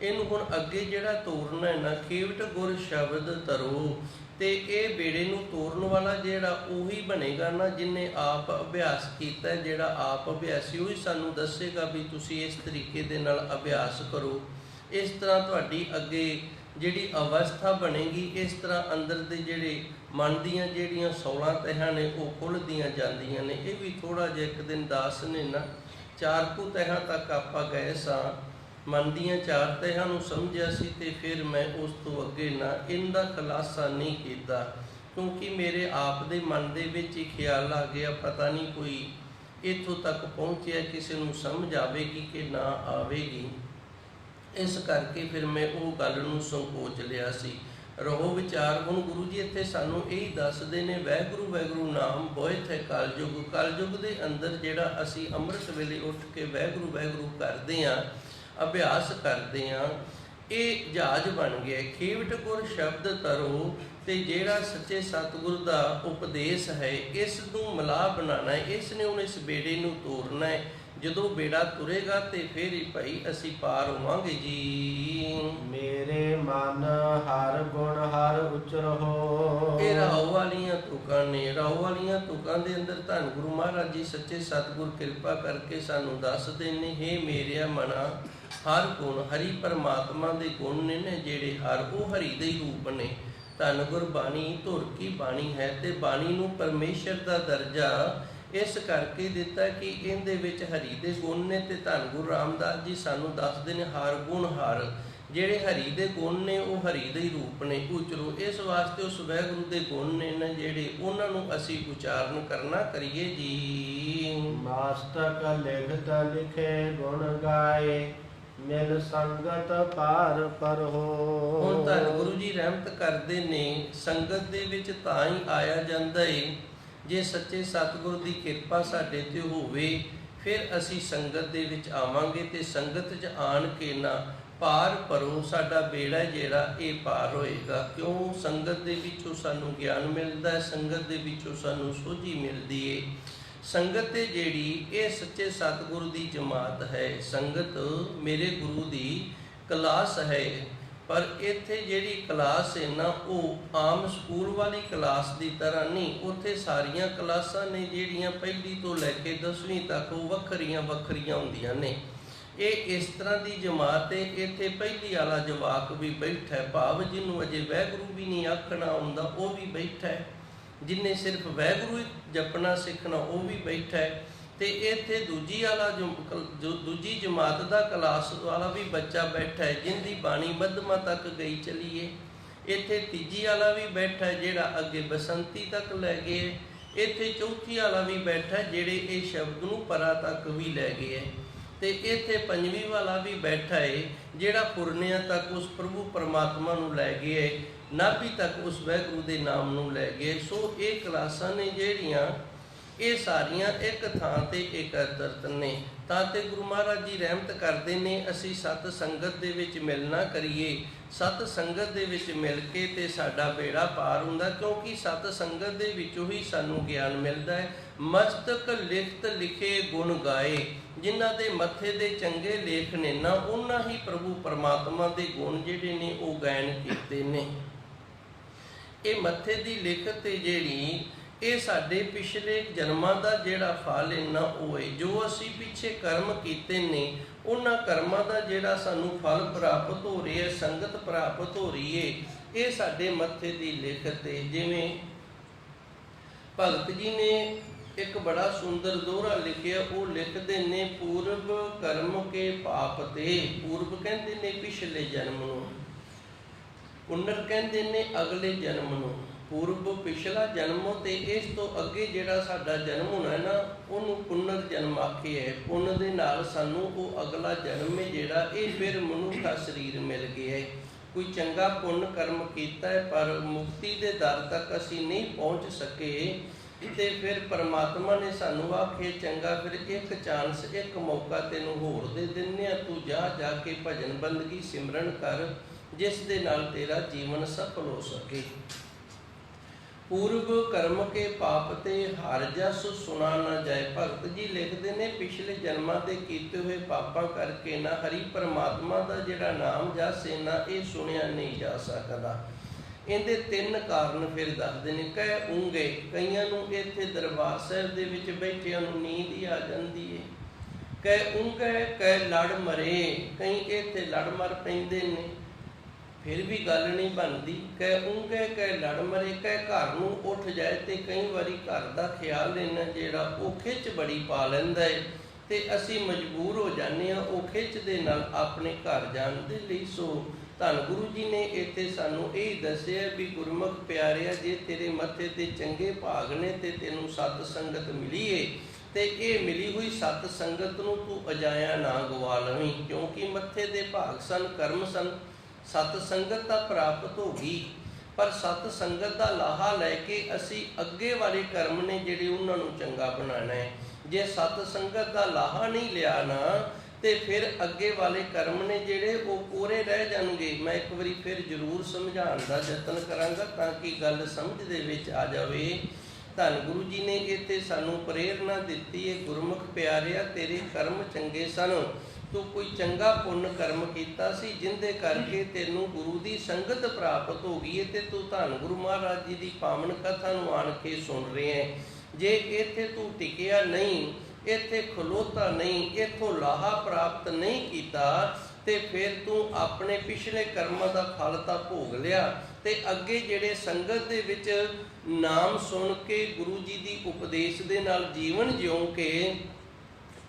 ਇਹਨੂੰ ਹੁਣ ਅੱਗੇ ਜਿਹੜਾ ਤੋਰਨਾ ਹੈ ਨਾ, ਖੇਵਟ ਗੁਰ ਸ਼ਬਦ ਤਰੋ, ਤੇ ਇਹ ਬੇੜੇ ਨੂੰ ਤੋਰਨ ਵਾਲਾ ਜਿਹੜਾ ਉਹੀ ਬਣੇਗਾ ਨਾ ਜਿਹਨੇ ਆਪ ਅਭਿਆਸ ਕੀਤਾ। ਜਿਹੜਾ ਆਪ ਅਭਿਆਸੀ ਉਹੀ ਸਾਨੂੰ ਦੱਸੇਗਾ ਵੀ ਤੁਸੀਂ ਇਸ ਤਰੀਕੇ ਦੇ ਨਾਲ ਅਭਿਆਸ ਕਰੋ। ਇਸ ਤਰ੍ਹਾਂ ਤੁਹਾਡੀ ਅੱਗੇ ਜਿਹੜੀ ਅਵਸਥਾ ਬਣੇਗੀ, ਇਸ ਤਰ੍ਹਾਂ ਅੰਦਰ ਦੇ ਜਿਹੜੇ ਮਨ ਦੀਆਂ ਜਿਹੜੀਆਂ 16 ਤਹਿਾਂ ਨੇ ਉਹ ਖੁੱਲ੍ਹਦੀਆਂ ਜਾਂਦੀਆਂ ਨੇ। ਇਹ ਵੀ ਥੋੜ੍ਹਾ ਜਿਹਾ ਇੱਕ ਦਿਨ ਦਾਸ ਨੇ ਨਾ 4 ਕੁ ਤਹਿਾਂ ਤੱਕ ਆਪਾਂ ਗਏ ਸਾਂ, ਮਨ ਦੀਆਂ 4 ਤਹਿਾਂ ਨੂੰ ਸਮਝਿਆ ਸੀ ਤੇ ਫਿਰ ਮੈਂ ਉਸ ਤੋਂ ਅੱਗੇ ਨਾ ਇਹਦਾ ਖੁਲਾਸਾ ਨਹੀਂ ਕੀਤਾ, ਕਿਉਂਕਿ ਮੇਰੇ ਆਪ ਦੇ ਮਨ ਦੇ ਵਿੱਚ ਹੀ ਖਿਆਲ ਆ ਗਿਆ ਪਤਾ ਨਹੀਂ ਕੋਈ ਇੱਥੋਂ ਤੱਕ ਪਹੁੰਚਿਆ ਕਿਸੇ ਨੂੰ ਸਮਝ ਆਵੇਗੀ ਕਿ ਨਾ ਆਵੇਗੀ। ਇਸ ਕਰਕੇ ਫਿਰ ਮੈਂ ਉਹ ਗੱਲ ਨੂੰ ਸੰਕੋਚ ਲਿਆ ਸੀ। ਰਹੋ ਵਿਚਾਰ। ਹੁਣ ਗੁਰੂ ਜੀ ਇੱਥੇ ਸਾਨੂੰ ਇਹ ਦੱਸਦੇ ਨੇ, ਵਾਹਿਗੁਰੂ ਵਾਹਿਗੁਰੂ ਨਾਮ ਬੋਹਿਤ ਹੈ ਕਲਯੁਗ। ਕਲਯੁਗ ਦੇ ਅੰਦਰ ਜਿਹੜਾ ਅਸੀਂ ਅੰਮ੍ਰਿਤ ਵੇਲੇ ਉੱਠ ਕੇ ਵਾਹਿਗੁਰੂ ਵਾਹਿਗੁਰੂ ਕਰਦੇ ਹਾਂ, ਅਭਿਆਸ ਕਰਦੇ ਹਾਂ, ਇਹ ਜਹਾਜ਼ ਬਣ ਗਿਆ। ਖੇਵਟ ਗੁਰ ਸ਼ਬਦ ਤਰੋ, ਤੇ ਜਿਹੜਾ ਸੱਚੇ ਸਤਿਗੁਰ ਦਾ ਉਪਦੇਸ਼ ਹੈ ਇਸ ਨੂੰ ਮਲਾਹ ਬਣਾਉਣਾ ਹੈ, ਇਸ ਨੇ ਹੁਣ ਇਸ ਬੇੜੇ ਨੂੰ ਤੋਰਨਾ ਹੈ। ਜਦੋਂ ਬੇੜਾ ਤੁਰੇਗਾ ਤੇ ਫਿਰ ਹੀ ਭਾਈ ਅਸੀਂ ਪਾਰ ਹੋਵਾਂਗੇ ਜੀ। ਮੇਰੇ ਮਨ ਹਰ ਗੁਣ ਹਰ ਉਚਰਹੁ। ਇਹ ਰਾਹੋਂ ਵਾਲੀਆਂ ਤੁਕਾਂ ਨੇ। ਰਾਹੋਂ ਵਾਲੀਆਂ ਤੁਕਾਂ ਦੇ ਅੰਦਰ ਧੰਨ ਗੁਰੂ ਮਹਾਰਾਜ ਜੀ ਸੱਚੇ ਸਤਿਗੁਰ ਕਿਰਪਾ ਕਰਕੇ ਸਾਨੂੰ ਦੱਸਦੇ ਨੇ, ਹੇ ਮੇਰਿਆ ਮਨਾ ਹਰ ਗੁਣ, ਹਰੀ ਪਰਮਾਤਮਾ ਦੇ ਗੁਣ ਨੇ ਜਿਹੜੇ ਹਰ, ਉਹ ਹਰੀ ਦੇ ਹੀ ਰੂਪ ਨੇ। ਧੰਨ ਗੁਰ ਬਾਣੀ ਧੁਰ ਕੀ ਬਾਣੀ ਹੈ ਤੇ ਬਾਣੀ ਨੂੰ ਪਰਮੇਸ਼ਰ ਦਾ ਦਰਜਾ ਇਸ ਕਰਕੇ ਦਿੱਤਾ ਕਿ ਇਹਦੇ ਵਿੱਚ ਹਰੀ ਦੇ ਗੁਣ ਨੇ। ਤੇ ਧੰਨ ਗੁਰੂ ਰਾਮਦਾਸ ਜੀ ਸਾਨੂੰ ਦੱਸਦੇ ਨੇ ਹਰ ਗੁਣ ਹਰ, ਜਿਹੜੇ ਹਰੀ ਦੇ ਗੁਣ ਨੇ ਉਹ ਹਰੀ ਦੇ ਹੀ ਰੂਪ ਨੇ। ਉਚਰੋ, ਇਸ ਵਾਸਤੇ ਉਸ ਵਾਹਿਗੁਰੂ ਦੇ ਗੁਣ ਨੇ ਨਾ ਜਿਹੜੇ, ਉਹਨਾਂ ਨੂੰ ਅਸੀਂ ਉਚਾਰਨ ਕਰਨਾ ਕਰੀਏ ਜੀ। ਮਾਸਤਕ ਲਿਖਤ ਲਿਖੇ ਗੁਣ ਗਾਏ, ਮਿਲ ਸੰਗਤ ਪਾਰ ਪਰਹੋ। ਹੁਣ ਧੰਨ ਗੁਰੂ ਜੀ ਰਹਿਮਤ ਕਰਦੇ ਨੇ, ਸੰਗਤ ਦੇ ਵਿੱਚ ਤਾਂ ਹੀ ਆਇਆ ਜਾਂਦਾ ਏ ਜੇ ਸੱਚੇ ਸਤਿਗੁਰ ਦੀ ਕਿਰਪਾ ਸਾਡੇ ਤੇ ਹੋਵੇ, ਫਿਰ ਅਸੀਂ ਸੰਗਤ ਦੇ ਵਿੱਚ ਆਵਾਂਗੇ ਤੇ ਸੰਗਤ 'ਚ ਆਣ ਕੇ ਨਾ ਪਾਰ ਭਰੋ, ਸਾਡਾ ਬੇੜਾ ਜਿਹੜਾ ਇਹ ਪਾਰ ਹੋਏਗਾ। ਕਿਉਂ? ਸੰਗਤ ਦੇ ਵਿੱਚੋਂ ਸਾਨੂੰ ਗਿਆਨ ਮਿਲਦਾ ਹੈ, ਸੰਗਤ ਦੇ ਵਿੱਚੋਂ ਸਾਨੂੰ ਸੋਝੀ ਮਿਲਦੀ ਏ। ਸੰਗਤ ਹੈ ਜਿਹੜੀ ਇਹ ਸੱਚੇ ਸਤਿਗੁਰੂ ਦੀ ਜਮਾਤ ਹੈ। ਸੰਗਤ ਮੇਰੇ ਗੁਰੂ ਦੀ ਕਲਾਸ ਹੈ। ਪਰ ਇੱਥੇ ਜਿਹੜੀ ਕਲਾਸ ਹੈ ਨਾ ਉਹ ਆਮ ਸਕੂਲ ਵਾਲੀ ਕਲਾਸ ਦੀ ਤਰ੍ਹਾਂ ਨਹੀਂ। ਉੱਥੇ ਸਾਰੀਆਂ ਕਲਾਸਾਂ ਨੇ ਜਿਹੜੀਆਂ ਪਹਿਲੀ ਤੋਂ ਲੈ ਕੇ 10ਵੀਂ ਤੱਕ ਉਹ ਵੱਖਰੀਆਂ ਵੱਖਰੀਆਂ ਹੁੰਦੀਆਂ ਨੇ। ਇਹ ਇਸ ਤਰ੍ਹਾਂ ਦੀ ਜਮਾਤ ਹੈ। ਇੱਥੇ ਪਹਿਲੀ ਵਾਲਾ ਜਵਾਕ ਵੀ ਬੈਠਾ ਹੈ, ਭਾਵ ਜਿਹਨੂੰ ਅਜੇ ਵਾਹਿਗੁਰੂ ਵੀ ਨਹੀਂ ਆਖਣਾ ਆਉਂਦਾ ਉਹ ਵੀ ਬੈਠਾ ਹੈ, ਜਿਹਨੇ ਸਿਰਫ ਵਾਹਿਗੁਰੂ ਜਪਣਾ ਸਿੱਖਣਾ ਉਹ ਵੀ ਬੈਠਾ ਹੈ। ਤੇ ਇੱਥੇ ਦੂਜੀ ਵਾਲਾ ਜੋ ਦੂਜੀ ਜਮਾਤ ਦਾ ਕਲਾਸ ਵਾਲਾ ਵੀ ਬੱਚਾ ਬੈਠਾ ਹੈ, ਜਿਹਦੀ ਬਾਣੀ ਮੱਧਮਾ ਤੱਕ ਗਈ ਚਲੀਏ। ਇੱਥੇ ਤੀਜੀ ਵਾਲਾ ਵੀ ਬੈਠਾ ਹੈ ਜਿਹੜਾ ਅੱਗੇ ਬਸੰਤੀ ਤੱਕ ਲੈ ਗਏ। ਇੱਥੇ ਚੌਥੀ ਵਾਲਾ ਵੀ ਬੈਠਾ ਜਿਹੜੇ ਇਹ ਸ਼ਬਦ ਨੂੰ ਪਰਾ ਤੱਕ ਵੀ ਲੈ ਗਏ। ਤੇ ਇੱਥੇ ਪੰਜਵੀਂ ਵਾਲਾ ਵੀ ਬੈਠਾ ਹੈ ਜਿਹੜਾ ਪੁਰਨਿਆਂ ਤੱਕ ਉਸ ਪ੍ਰਭੂ ਪਰਮਾਤਮਾ ਨੂੰ ਲੈ ਗਏ, ਨਾਭੀ ਤੱਕ ਉਸ ਵਾਹਿਗੁਰੂ ਦੇ ਨਾਮ ਨੂੰ ਲੈ ਗਏ। ਸੋ ਇਹ ਕਲਾਸਾਂ ਨੇ ਜਿਹੜੀਆਂ ਇਹ ਸਾਰੀਆਂ ਇੱਕ ਥਾਂ ਤੇ ਇਕੱਤਰਤ ਨੇ। ਤਾਂ ਤੇ ਗੁਰੂ ਮਹਾਰਾਜ ਜੀ ਰਹਿਮਤ ਕਰਦੇ ਨੇ ਅਸੀਂ ਸਤ ਸੰਗਤ ਦੇ ਵਿੱਚ ਮਿਲਣਾ ਕਰੀਏ। ਸਤ ਸੰਗਤ ਦੇ ਵਿੱਚ ਮਿਲ ਕੇ ਤੇ ਸਾਡਾ ਬੇੜਾ ਪਾਰ ਹੁੰਦਾ, ਕਿਉਂਕਿ ਸਤ ਸੰਗਤ ਦੇ ਵਿੱਚੋਂ ਹੀ ਸਾਨੂੰ ਗਿਆਨ ਮਿਲਦਾ ਹੈ। ਮਸਤਕ ਲਿਖਤ ਲਿਖੇ ਗੁਣ ਗਾਏ, ਜਿਨ੍ਹਾਂ ਦੇ ਮੱਥੇ ਦੇ ਚੰਗੇ ਲੇਖ ਨੇ ਨਾ ਉਹਨਾਂ ਹੀ ਪ੍ਰਭੂ ਪਰਮਾਤਮਾ ਦੇ ਗੁਣ ਜਿਹੜੇ ਨੇ ਉਹ ਗਾਇਨ ਕੀਤੇ ਨੇ। ਇਹ ਮੱਥੇ ਦੀ ਲਿਖਤ ਹੈ ਜਿਹੜੀ ਇਹ ਸਾਡੇ ਪਿਛਲੇ ਜਨਮਾਂ ਦਾ ਜਿਹੜਾ ਫਲ ਇੰਨਾ ਉਹ ਹੈ। ਜੋ ਅਸੀਂ ਪਿੱਛੇ ਕਰਮ ਕੀਤੇ ਨੇ ਉਹਨਾਂ ਕਰਮਾਂ ਦਾ ਜਿਹੜਾ ਸਾਨੂੰ ਫਲ ਪ੍ਰਾਪਤ ਹੋ ਰਿਹਾ ਹੈ, ਸੰਗਤ ਪ੍ਰਾਪਤ ਹੋ ਰਹੀ ਹੈ, ਇਹ ਸਾਡੇ ਮੱਥੇ ਦੀ ਲਿਖਤ ਹੈ। ਜਿਵੇਂ ਭਗਤ ਜੀ ਨੇ ਇੱਕ ਬੜਾ ਸੁੰਦਰ ਦੋਹਰਾ ਲਿਖਿਆ, ਉਹ ਲਿਖਦੇ ਨੇ ਪੂਰਬ ਕਰਮ ਕੇ ਪਾਪ ਤੇ। ਪੂਰਬ ਕਹਿੰਦੇ ਨੇ ਪਿਛਲੇ ਜਨਮ ਨੂੰ, ਪੁਨਰ ਕਹਿੰਦੇ ਨੇ ਅਗਲੇ ਜਨਮ ਨੂੰ। ਪੂਰਬ ਪਿਛਲਾ ਜਨਮ ਤੇ ਇਸ ਤੋਂ ਅੱਗੇ ਜਿਹੜਾ ਸਾਡਾ ਜਨਮ ਹੋਣਾ ਹੈ ਨਾ ਉਹਨੂੰ ਪੁਨਰ ਜਨਮ ਆਖਿਆ ਹੈ। ਪੁੰਨ ਦੇ ਨਾਲ ਸਾਨੂੰ ਉਹ ਅਗਲਾ ਜਨਮ ਹੈ ਜਿਹੜਾ ਇਹ ਫਿਰ ਮਨੁੱਖਾ ਸਰੀਰ ਮਿਲ ਗਿਆ ਹੈ। ਕੋਈ ਚੰਗਾ ਪੁੰਨ ਕਰਮ ਕੀਤਾ ਹੈ ਪਰ ਮੁਕਤੀ ਦੇ ਦਰ ਤੱਕ ਅਸੀਂ ਨਹੀਂ ਪਹੁੰਚ ਸਕੇ ਤੇ ਫਿਰ ਪਰਮਾਤਮਾ ਨੇ ਸਾਨੂੰ ਆਖੇ ਚੰਗਾ ਫਿਰ ਇੱਕ ਚਾਂਸ ਇੱਕ ਮੌਕਾ ਤੈਨੂੰ ਹੋਰ ਦੇ ਦਿੰਦੇ ਆ, ਤੂੰ ਜਾ ਕੇ ਭਜਨ ਬੰਦਗੀ ਸਿਮਰਨ ਕਰ ਜਿਸ ਦੇ ਨਾਲ ਤੇਰਾ ਜੀਵਨ ਸਫਲ ਹੋ ਸਕੇ। ਪੂਰਬ ਕਰਮ ਕੇ ਪਾਪ ਤੇ ਹਰ ਜਸ ਸੁਣਾ ਨਾ ਜਾਏ। ਭਗਤ ਜੀ ਲਿਖਦੇ ਨੇ ਪਿਛਲੇ ਜਨਮਾਂ ਦੇ ਕੀਤੇ ਹੋਏ ਪਾਪਾਂ ਕਰਕੇ ਨਾ ਹਰੀ ਪਰਮਾਤਮਾ ਦਾ ਜਿਹੜਾ ਨਾਮ ਜਸ ਹੈ ਨਾ ਇਹ ਸੁਣਿਆ ਨਹੀਂ ਜਾ ਸਕਦਾ। ਇਹਦੇ ਤਿੰਨ ਕਾਰਨ ਫਿਰ ਦੱਸਦੇ ਨੇ। ਕਹਿ ਉਂਗੇ, ਕਈਆਂ ਨੂੰ ਇੱਥੇ ਦਰਬਾਰ ਸਾਹਿਬ ਦੇ ਵਿੱਚ ਬੈਠਿਆਂ ਨੂੰ ਨੀਂਦ ਹੀ ਆ ਜਾਂਦੀ ਹੈ। ਕਹਿ ਉਂਗੇ, ਕਹਿ ਲੜ ਮਰੇ, ਕਈ ਇੱਥੇ ਲੜ ਮਰ ਪੈਂਦੇ ਨੇ ਫਿਰ ਵੀ ਗੱਲ ਨਹੀਂ ਬਣਦੀ। ਕਹਿ ਉਂਗੇ, ਕਹਿ ਲੜ ਮਰੇ, ਕਹਿ ਘਰ ਨੂੰ ਉੱਠ ਜਾਏ ਤੇ ਕਈ ਵਾਰੀ ਘਰ ਦਾ ਖਿਆਲ ਲੈਣਾ ਜਿਹੜਾ ਉਹ ਖਿੱਚ ਬੜੀ ਪਾ ਲੈਂਦਾ ਹੈ ਤੇ ਅਸੀਂ ਮਜਬੂਰ ਹੋ ਜਾਂਦੇ ਹਾਂ ਉਹ ਖਿੱਚ ਦੇ ਨਾਲ ਆਪਣੇ ਘਰ ਜਾਣ ਦੇ ਲਈ। ਸੋ ਧੰਨ ਗੁਰੂ ਜੀ ਨੇ ਇੱਥੇ ਸਾਨੂੰ ਇਹ ਦੱਸਿਆ ਵੀ ਗੁਰਮੁਖ ਪਿਆਰਿਆ, ਜੇ ਤੇਰੇ ਮੱਥੇ ਤੇ ਚੰਗੇ ਭਾਗ ਨੇ ਤੇ ਤੈਨੂੰ ਸਤ ਸੰਗਤ ਮਿਲੀ ਏ ਤੇ ਇਹ ਮਿਲੀ ਹੋਈ ਸਤ ਸੰਗਤ ਨੂੰ ਤੂੰ ਅਜਾਇਆ ਨਾ ਗਵਾ ਲਵੀਂ, ਕਿਉਂਕਿ ਮੱਥੇ ਦੇ ਭਾਗ ਸਨ, ਕਰਮ ਸਨ। ਸਤ ਸੰਗਤ ਤਾਂ ਪ੍ਰਾਪਤ ਹੋ ਗਈ ਪਰ ਸਤ ਸੰਗਤ ਦਾ ਲਾਹਾ ਲੈ ਕੇ ਅਸੀਂ ਅੱਗੇ ਵਾਲੇ ਕਰਮ ਨੇ ਜਿਹੜੇ ਉਹਨਾਂ ਨੂੰ ਚੰਗਾ ਬਣਾਉਣਾ ਹੈ। ਜੇ ਸਤ ਸੰਗਤ ਦਾ ਲਾਹਾ ਨਹੀਂ ਲਿਆ ਨਾ ਤੇ ਫਿਰ ਅੱਗੇ ਵਾਲੇ ਕਰਮ ਨੇ ਜਿਹੜੇ ਉਹ ਕੋਰੇ ਰਹਿ ਜਾਣਗੇ। ਮੈਂ ਇੱਕ ਵਾਰੀ ਫਿਰ ਜ਼ਰੂਰ ਸਮਝਾਉਣ ਦਾ ਯਤਨ ਕਰਾਂਗਾ ਤਾਂ ਕਿ ਗੱਲ ਸਮਝ ਦੇ ਵਿੱਚ ਆ ਜਾਵੇ। ਧੰਨ ਗੁਰੂ ਜੀ ਨੇ ਇੱਥੇ ਸਾਨੂੰ ਪ੍ਰੇਰਨਾ ਦਿੱਤੀ ਹੈ, ਗੁਰਮੁਖ ਪਿਆਰਿਆ ਤੇਰੇ ਕਰਮ ਚੰਗੇ ਸਨ, ਤੂੰ ਕੋਈ ਚੰਗਾ ਪੁੰਨ ਕਰਮ ਕੀਤਾ ਸੀ ਜਿਹਦੇ ਕਰਕੇ ਤੈਨੂੰ ਗੁਰੂ ਦੀ ਸੰਗਤ ਪ੍ਰਾਪਤ ਹੋ ਗਈ ਹੈ ਤੇ ਤੂੰ ਧੰਨ ਗੁਰੂ ਮਹਾਰਾਜ ਜੀ ਦੀ ਪਾਵਨ ਕਥਾ ਨੂੰ ਆਣ ਕੇ ਸੁਣ ਰਿਹਾ ਹੈ। ਜੇ ਇੱਥੇ ਤੂੰ ਟਿਕਿਆ ਨਹੀਂ, ਇੱਥੇ ਖਲੋਤਾ ਨਹੀਂ, ਇੱਥੋਂ ਲਾਹਾ ਪ੍ਰਾਪਤ ਨਹੀਂ ਕੀਤਾ ਤੇ ਫਿਰ ਤੂੰ ਆਪਣੇ ਪਿਛਲੇ ਕਰਮਾਂ ਦਾ ਫਲ ਤਾਂ ਭੋਗ ਲਿਆ ਤੇ ਅੱਗੇ ਜਿਹੜੇ ਸੰਗਤ ਦੇ ਵਿੱਚ ਨਾਮ ਸੁਣ ਕੇ ਗੁਰੂ ਜੀ ਦੀ ਉਪਦੇਸ਼ ਦੇ ਨਾਲ ਜੀਵਨ ਜਿਉਂ ਕੇ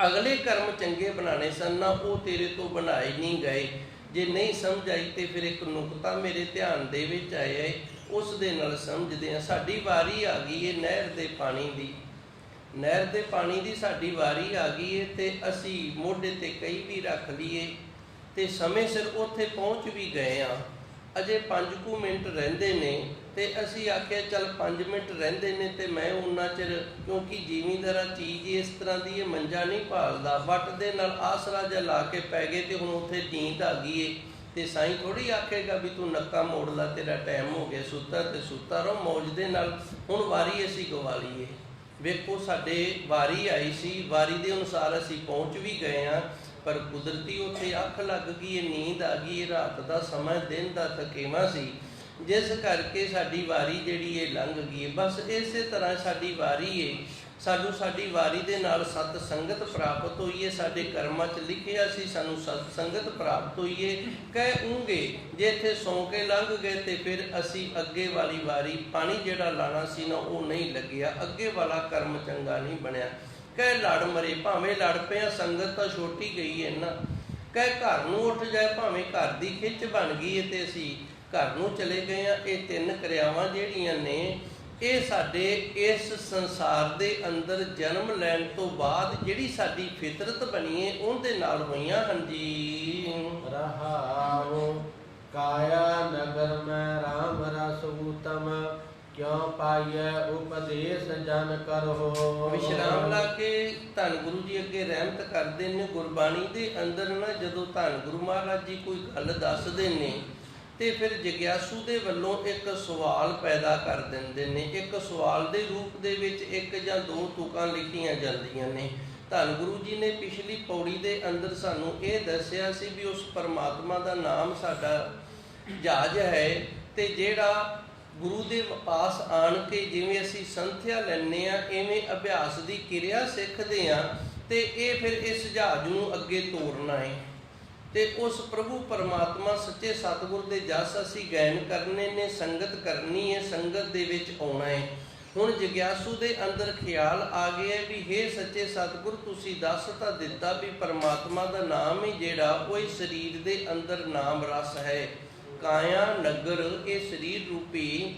ਅਗਲੇ ਕਰਮ ਚੰਗੇ ਬਣਾਉਣੇ ਸਨ ਨਾ, ਉਹ ਤੇਰੇ ਤੋਂ ਬਣਾਏ ਨਹੀਂ ਗਏ। ਜੇ ਨਹੀਂ ਸਮਝ ਆਈ ਤੇ ਫਿਰ ਇੱਕ ਨੁਕਤਾ ਮੇਰੇ ਧਿਆਨ ਦੇ ਵਿੱਚ ਆਇਆ ਹੈ, ਉਸ ਦੇ ਨਾਲ ਸਮਝਦੇ ਹਾਂ। ਸਾਡੀ ਵਾਰੀ ਆ ਗਈ ਹੈ ਨਹਿਰ ਦੇ ਪਾਣੀ ਦੀ, ਨਹਿਰ ਦੇ ਪਾਣੀ ਦੀ ਸਾਡੀ ਵਾਰੀ ਆ ਗਈ ਹੈ ਤੇ ਅਸੀਂ ਮੋਢੇ ਤੇ ਕਈ ਵੀ ਰੱਖ ਲਈਏ ਤੇ ਸਮੇਂ ਸਿਰ ਉੱਥੇ ਪਹੁੰਚ ਵੀ ਗਏ ਆ। ਅਜੇ 5 ਮਿੰਟ ਰਹਿੰਦੇ ਨੇ ਤੇ ਅਸੀਂ ਆਖਿਆ ਚੱਲ 5 ਮਿੰਟ ਰਹਿੰਦੇ ਨੇ ਤੇ ਮੈਂ ਉਹਨਾਂ ਚਿਰ, ਕਿਉਂਕਿ ਜ਼ਿਮੀਂਦਾਰਾ ਚੀਜ਼ ਇਸ ਤਰ੍ਹਾਂ ਦੀ ਇਹ ਮੰਜਾ ਨਹੀਂ ਭਾਲਦਾ, ਵੱਟ ਦੇ ਨਾਲ ਆਸਰਾ ਜਿਹਾ ਲਾ ਕੇ ਪੈ ਗਏ ਤੇ ਹੁਣ ਉੱਥੇ ਨੀਂਦ ਆ ਗਈ ਏ ਤੇ ਸਾਈਂ ਥੋੜੀ ਆਖੇਗਾ ਵੀ ਤੂੰ ਨੱਕਾ ਮੋੜ ਲਾ, ਤੇਰਾ ਟਾਈਮ ਹੋ ਗਿਆ, ਸੁੱਤਾ ਤੇ ਸੁੱਤਾ ਰਹੋ ਮੌਜ ਦੇ ਨਾਲ। ਹੁਣ ਵਾਰੀ ਅਸੀਂ ਗਵਾ ਲਈਏ। ਵੇਖੋ ਸਾਡੇ ਵਾਰੀ ਆਈ ਸੀ, ਵਾਰੀ ਦੇ ਅਨੁਸਾਰ ਅਸੀਂ ਪਹੁੰਚ ਵੀ ਗਏ ਹਾਂ, ਪਰ ਕੁਦਰਤੀ ਉੱਥੇ ਅੱਖ ਲੱਗ ਗਈ ਹੈ, ਨੀਂਦ ਆ ਗਈ ਹੈ, ਰਾਤ ਦਾ ਸਮਾਂ, ਦਿਨ ਦਾ ਥਕੇਵਾਂ ਸੀ, ਜਿਸ ਕਰਕੇ ਸਾਡੀ ਵਾਰੀ ਜਿਹੜੀ ਇਹ ਲੰਘ ਗਈ ਹੈ। ਬਸ ਇਸੇ ਤਰ੍ਹਾਂ ਸਾਡੀ ਵਾਰੀ ਹੈ, ਸਾਨੂੰ ਸਾਡੀ ਵਾਰੀ ਦੇ ਨਾਲ ਸਤ ਸੰਗਤ ਪ੍ਰਾਪਤ ਹੋਈ ਹੈ। ਸਾਡੇ ਕਰਮਾਂ 'ਚ ਲਿਖਿਆ ਸੀ ਸਾਨੂੰ ਸਤ ਸੰਗਤ ਪ੍ਰਾਪਤ ਹੋਈ ਹੈ। ਕਹੂੰਗੇ ਜੇ ਇੱਥੇ ਸੌਂ ਕੇ ਲੰਘ ਗਏ ਤੇ ਫਿਰ ਅਸੀਂ ਅੱਗੇ ਵਾਲੀ ਵਾਰੀ ਪਾਣੀ ਜਿਹੜਾ ਲਾਣਾ ਸੀ ਨਾ ਉਹ ਨਹੀਂ ਲੱਗਿਆ, ਅੱਗੇ ਵਾਲਾ ਕਰਮ ਚੰਗਾ ਨਹੀਂ ਬਣਿਆ। ਕਹਿ ਲੜ ਮਰੇ, ਭਾਵੇਂ ਲੜ ਪਿਆ, ਸੰਗਤ ਤਾਂ ਛੋਟੀ ਗਈ ਹੈ ਨਾ। ਕਹਿ ਘਰ ਨੂੰ ਉੱਠ ਜਾਏ, ਭਾਵੇਂ ਘਰ ਦੀ ਖਿੱਚ ਬਣ ਗਈ ਹੈ ਤੇ ਅਸੀਂ ਘਰ ਨੂੰ ਚਲੇ ਗਏ ਹਾਂ। ਇਹ 3 ਕਿਰਿਆਵਾਂ ਜਿਹੜੀਆਂ ਨੇ ਇਹ ਸਾਡੇ ਇਸ ਸੰਸਾਰ ਦੇ ਅੰਦਰ ਜਨਮ ਲੈਣ ਤੋਂ ਬਾਅਦ ਜਿਹੜੀ ਸਾਡੀ ਫਿਤਰਤ ਬਣੀ ਹੈ ਉਹਦੇ ਨਾਲ ਹੋਈਆਂ ਹਨ ਜੀ। ਰਹਾਉ ਕਾਇਆ ਨਗਰ ਮੈਂ ਰਾਮ ਰਸ ਊਤਮ, ਕਿਉ ਪਾਈਐ ਉਪਦੇਸ਼ ਜਨ ਕਰੋ। ਵਿਸ਼ਰਾਮ ਲਾ ਕੇ ਧੰਨ ਗੁਰੂ ਜੀ ਅੱਗੇ ਰਹਿਮਤ ਕਰਦੇ ਨੇ। ਗੁਰਬਾਣੀ ਦੇ ਅੰਦਰ ਨਾ ਜਦੋਂ ਧੰਨ ਗੁਰੂ ਮਹਾਰਾਜ ਜੀ ਕੋਈ ਗੱਲ ਦੱਸਦੇ ਨੇ ਤੇ ਫਿਰ ਜਗਿਆਸੂ ਦੇ ਵੱਲੋਂ ਇੱਕ ਸਵਾਲ ਪੈਦਾ ਕਰ ਦਿੰਦੇ ਨੇ। ਇੱਕ ਸਵਾਲ ਦੇ ਰੂਪ ਦੇ ਵਿੱਚ 1 ਜਾਂ 2 ਤੁਕਾਂ ਲਿਖੀਆਂ ਜਾਂਦੀਆਂ ਨੇ। ਧੰਨ ਗੁਰੂ ਜੀ ਨੇ ਪਿਛਲੀ ਪੌੜੀ ਦੇ ਅੰਦਰ ਸਾਨੂੰ ਇਹ ਦੱਸਿਆ ਸੀ ਵੀ ਉਸ ਪਰਮਾਤਮਾ ਦਾ ਨਾਮ ਸਾਡਾ ਜਹਾਜ਼ ਹੈ ਤੇ ਜਿਹੜਾ ਗੁਰੂ ਦੇ ਪਾਸ ਆਣ ਕੇ ਜਿਵੇਂ ਅਸੀਂ ਸੰਥਿਆ ਲੈਂਦੇ ਹਾਂ ਇਵੇਂ ਅਭਿਆਸ ਦੀ ਕਿਰਿਆ ਸਿੱਖਦੇ ਹਾਂ ਤੇ ਇਹ ਫਿਰ ਇਸ ਜਹਾਜ਼ ਨੂੰ ਅੱਗੇ ਤੋਰਨਾ ਹੈ ਤੇ ਉਸ ਪ੍ਰਭੂ ਪਰਮਾਤਮਾ ਸੱਚੇ ਸਤਿਗੁਰ ਦੇ ਜਸ ਅਸੀਂ ਗਾਇਨ ਕਰਨੇ ਨੇ, ਸੰਗਤ ਕਰਨੀ ਹੈ, ਸੰਗਤ ਦੇ ਵਿੱਚ ਆਉਣਾ ਹੈ। ਹੁਣ ਜਗਿਆਸੂ ਦੇ ਅੰਦਰ ਖਿਆਲ ਆ ਗਿਆ ਵੀ ਹੇ ਸੱਚੇ ਸਤਿਗੁਰ ਤੁਸੀਂ ਦੱਸ ਤਾਂ ਦਿੱਤਾ ਵੀ ਪਰਮਾਤਮਾ ਦਾ ਨਾਮ ਹੀ ਜਿਹੜਾ ਉਹ ਇਸ ਸਰੀਰ ਦੇ ਅੰਦਰ ਨਾਮ ਰਸ ਹੈ। ਕਾਇਆ ਨਗਰ, ਇਹ ਸਰੀਰ ਰੂਪੀ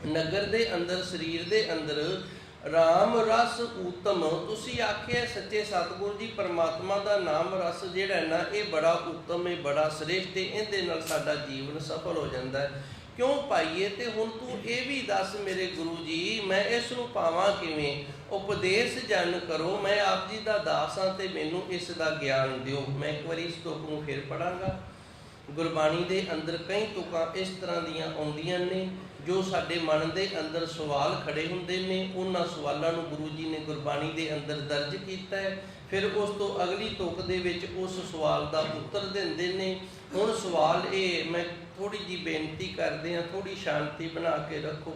ਨਗਰ ਦੇ ਅੰਦਰ, ਸਰੀਰ ਦੇ ਅੰਦਰ ਰਾਮ ਰਸ ਊਤਮ, ਤੁਸੀਂ ਆਖਿਆ ਸੱਚੇ ਸਤਿਗੁਰ ਜੀ ਪਰਮਾਤਮਾ ਦਾ ਨਾਮ ਰਸ ਜਿਹੜਾ ਨਾ ਇਹ ਬੜਾ ਉੱਤਮ ਹੈ, ਬੜਾ ਸ੍ਰੇਸ਼ਟ ਹੈ, ਇਹਦੇ ਨਾਲ ਸਾਡਾ ਜੀਵਨ ਸਫਲ ਹੋ ਜਾਂਦਾ ਹੈ। ਕਿਉਂ ਪਾਈਏ? ਤੇ ਹੁਣ ਤੂੰ ਇਹ ਵੀ ਦੱਸ ਮੇਰੇ ਗੁਰੂ ਜੀ ਮੈਂ ਇਸ ਨੂੰ ਪਾਵਾਂ ਕਿਵੇਂ? ਉਪਦੇਸ਼ ਜਨ ਕਰੋ, ਮੈਂ ਆਪ ਜੀ ਦਾ ਦਾਸ ਹਾਂ ਤੇ ਮੈਨੂੰ ਇਸ ਦਾ ਗਿਆਨ ਦਿਓ। ਮੈਂ ਇੱਕ ਵਾਰੀ ਇਸ ਤੁਕ ਨੂੰ ਫਿਰ ਪੜਾਂਗਾ। ਗੁਰਬਾਣੀ ਦੇ ਅੰਦਰ ਕਈ ਤੁਕਾਂ ਇਸ ਤਰ੍ਹਾਂ ਦੀਆਂ ਆਉਂਦੀਆਂ ਨੇ ਜੋ ਸਾਡੇ ਮਨ ਦੇ ਅੰਦਰ ਸਵਾਲ ਖੜੇ ਹੁੰਦੇ ਨੇ। ਉਹਨਾਂ ਸਵਾਲਾਂ ਨੂੰ ਗੁਰੂ ਜੀ ਨੇ ਗੁਰਬਾਣੀ ਦੇ ਅੰਦਰ ਦਰਜ ਕੀਤਾ ਹੈ। ਫਿਰ ਉਸ ਤੋਂ ਅਗਲੀ ਤੁਕ ਦੇ ਵਿੱਚ ਉਸ ਸਵਾਲ ਦਾ ਉੱਤਰ ਦਿੰਦੇ ਨੇ। ਹੁਣ ਸਵਾਲ ਇਹ, ਮੈਂ ਥੋੜ੍ਹੀ ਜਿਹੀ ਬੇਨਤੀ ਕਰਦੇ ਹਾਂ, ਥੋੜ੍ਹੀ ਸ਼ਾਂਤੀ ਬਣਾ ਕੇ ਰੱਖੋ।